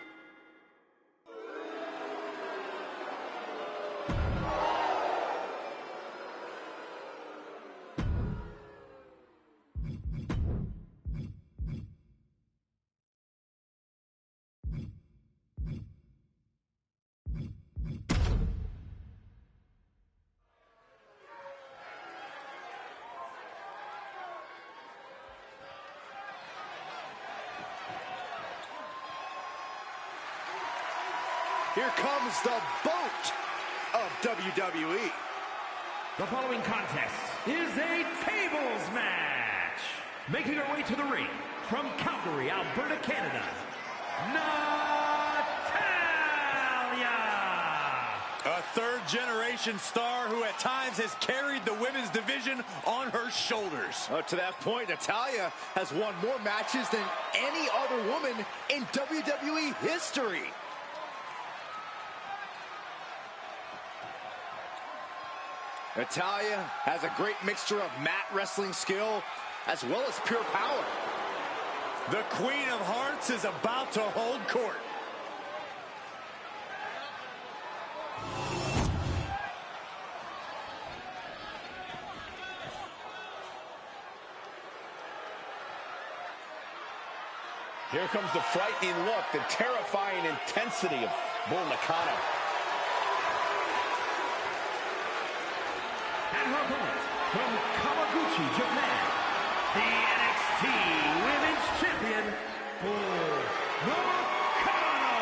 Here comes the boat of WWE. The following contest is a tables match. Making her way to the ring from Calgary, Alberta, Canada, Natalya. A third-generation star who at times has carried the women's division on her shoulders. To that point, Natalya has won more matches than any other woman in WWE history. Natalya has a great mixture of mat wrestling skill as well as pure power. The Queen of Hearts is about to hold court. Here comes the frightening look, the terrifying intensity of Bull Nakano. And her opponent from Kawaguchi, Japan, the NXT Women's Champion, Bull Nakano.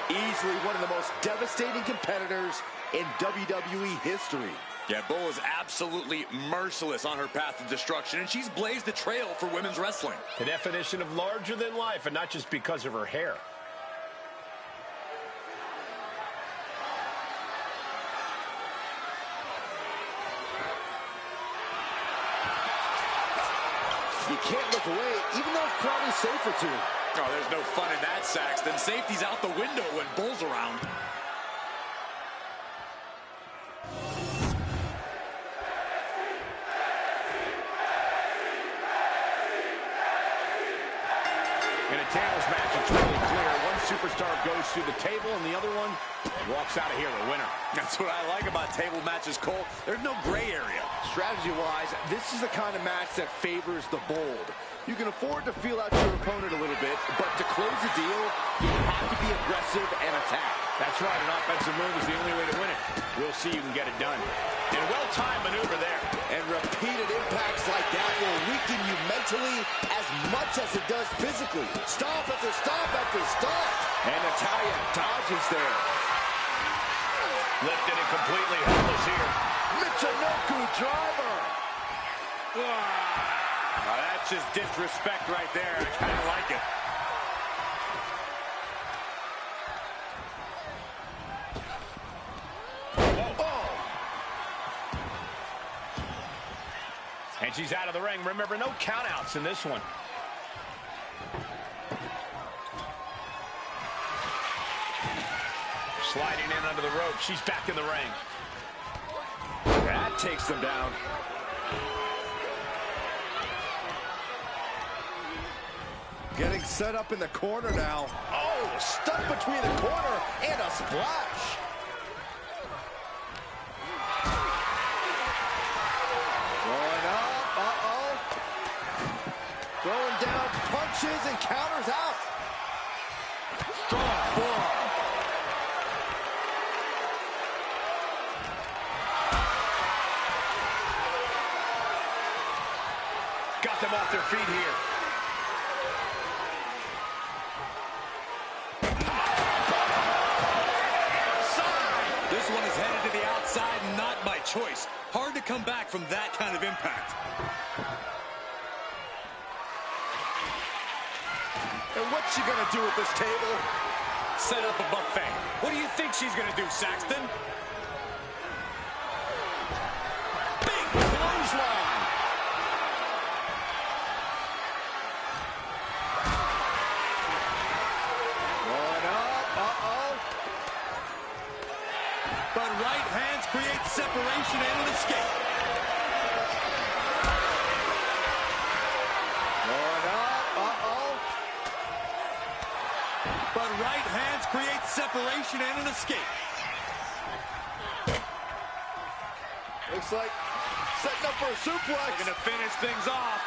Easily one of the most devastating competitors in WWE history. Yeah, Bull is absolutely merciless on her path of destruction, and she's blazed a trail for women's wrestling. The definition of larger than life, and not just because of her hair. You can't look away, even though it's probably safer to. Oh, there's no fun in that, Saxton. Safety's out the window when Bull's around. In a tables match, it's really clear. One superstar goes through the table, and the other one walks out of here a winner. That's what I like about table matches, Cole. There's no gray area. Strategy-wise, this is the kind of match that favors the bold. You can afford to feel out your opponent a little bit, but to close the deal, you have to be aggressive and attack. That's right, an offensive move is the only way to win it. We'll see you can get it done. And a well-timed maneuver there. And repeated impacts like that will weaken you mentally as much as it does physically. Stomp after stomp after stomp. And Natalya dodges there. Lifted and completely helpless here. Michinoku driver. Oh, that's just disrespect right there. I kind of like it. And she's out of the ring. Remember, no countouts in this one. Sliding in under the rope. She's back in the ring. That takes them down. Getting set up in the corner now. Oh, stuck between the corner and a splash. Going up, throwing down punches and counters out. Strong forearm. Got them off their feet here. This one is headed to the outside, not by choice. Hard to come back from that kind of impact. And what's she gonna do with this table? Set up a buffet. What do you think she's gonna do, Saxton? Big clothesline. Going up, But right hands create separation and an escape. Going up, But right hands create separation and an escape. Looks like setting up for a suplex. They're gonna finish things off.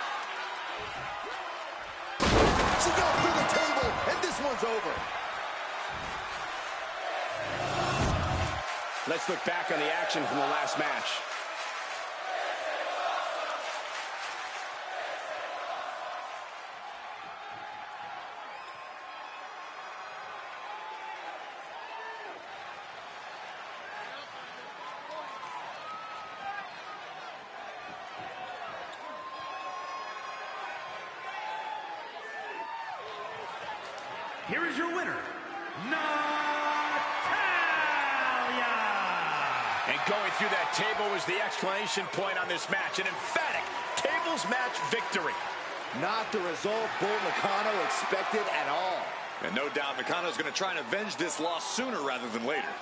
She goes through the table, and this one's over. Let's look back on the action from the last match. Here is your winner, Natalya! And going through that table was the exclamation point on this match. An emphatic tables match victory. Not the result Bull Nakano expected at all. And no doubt Nakano's going to try and avenge this loss sooner rather than later.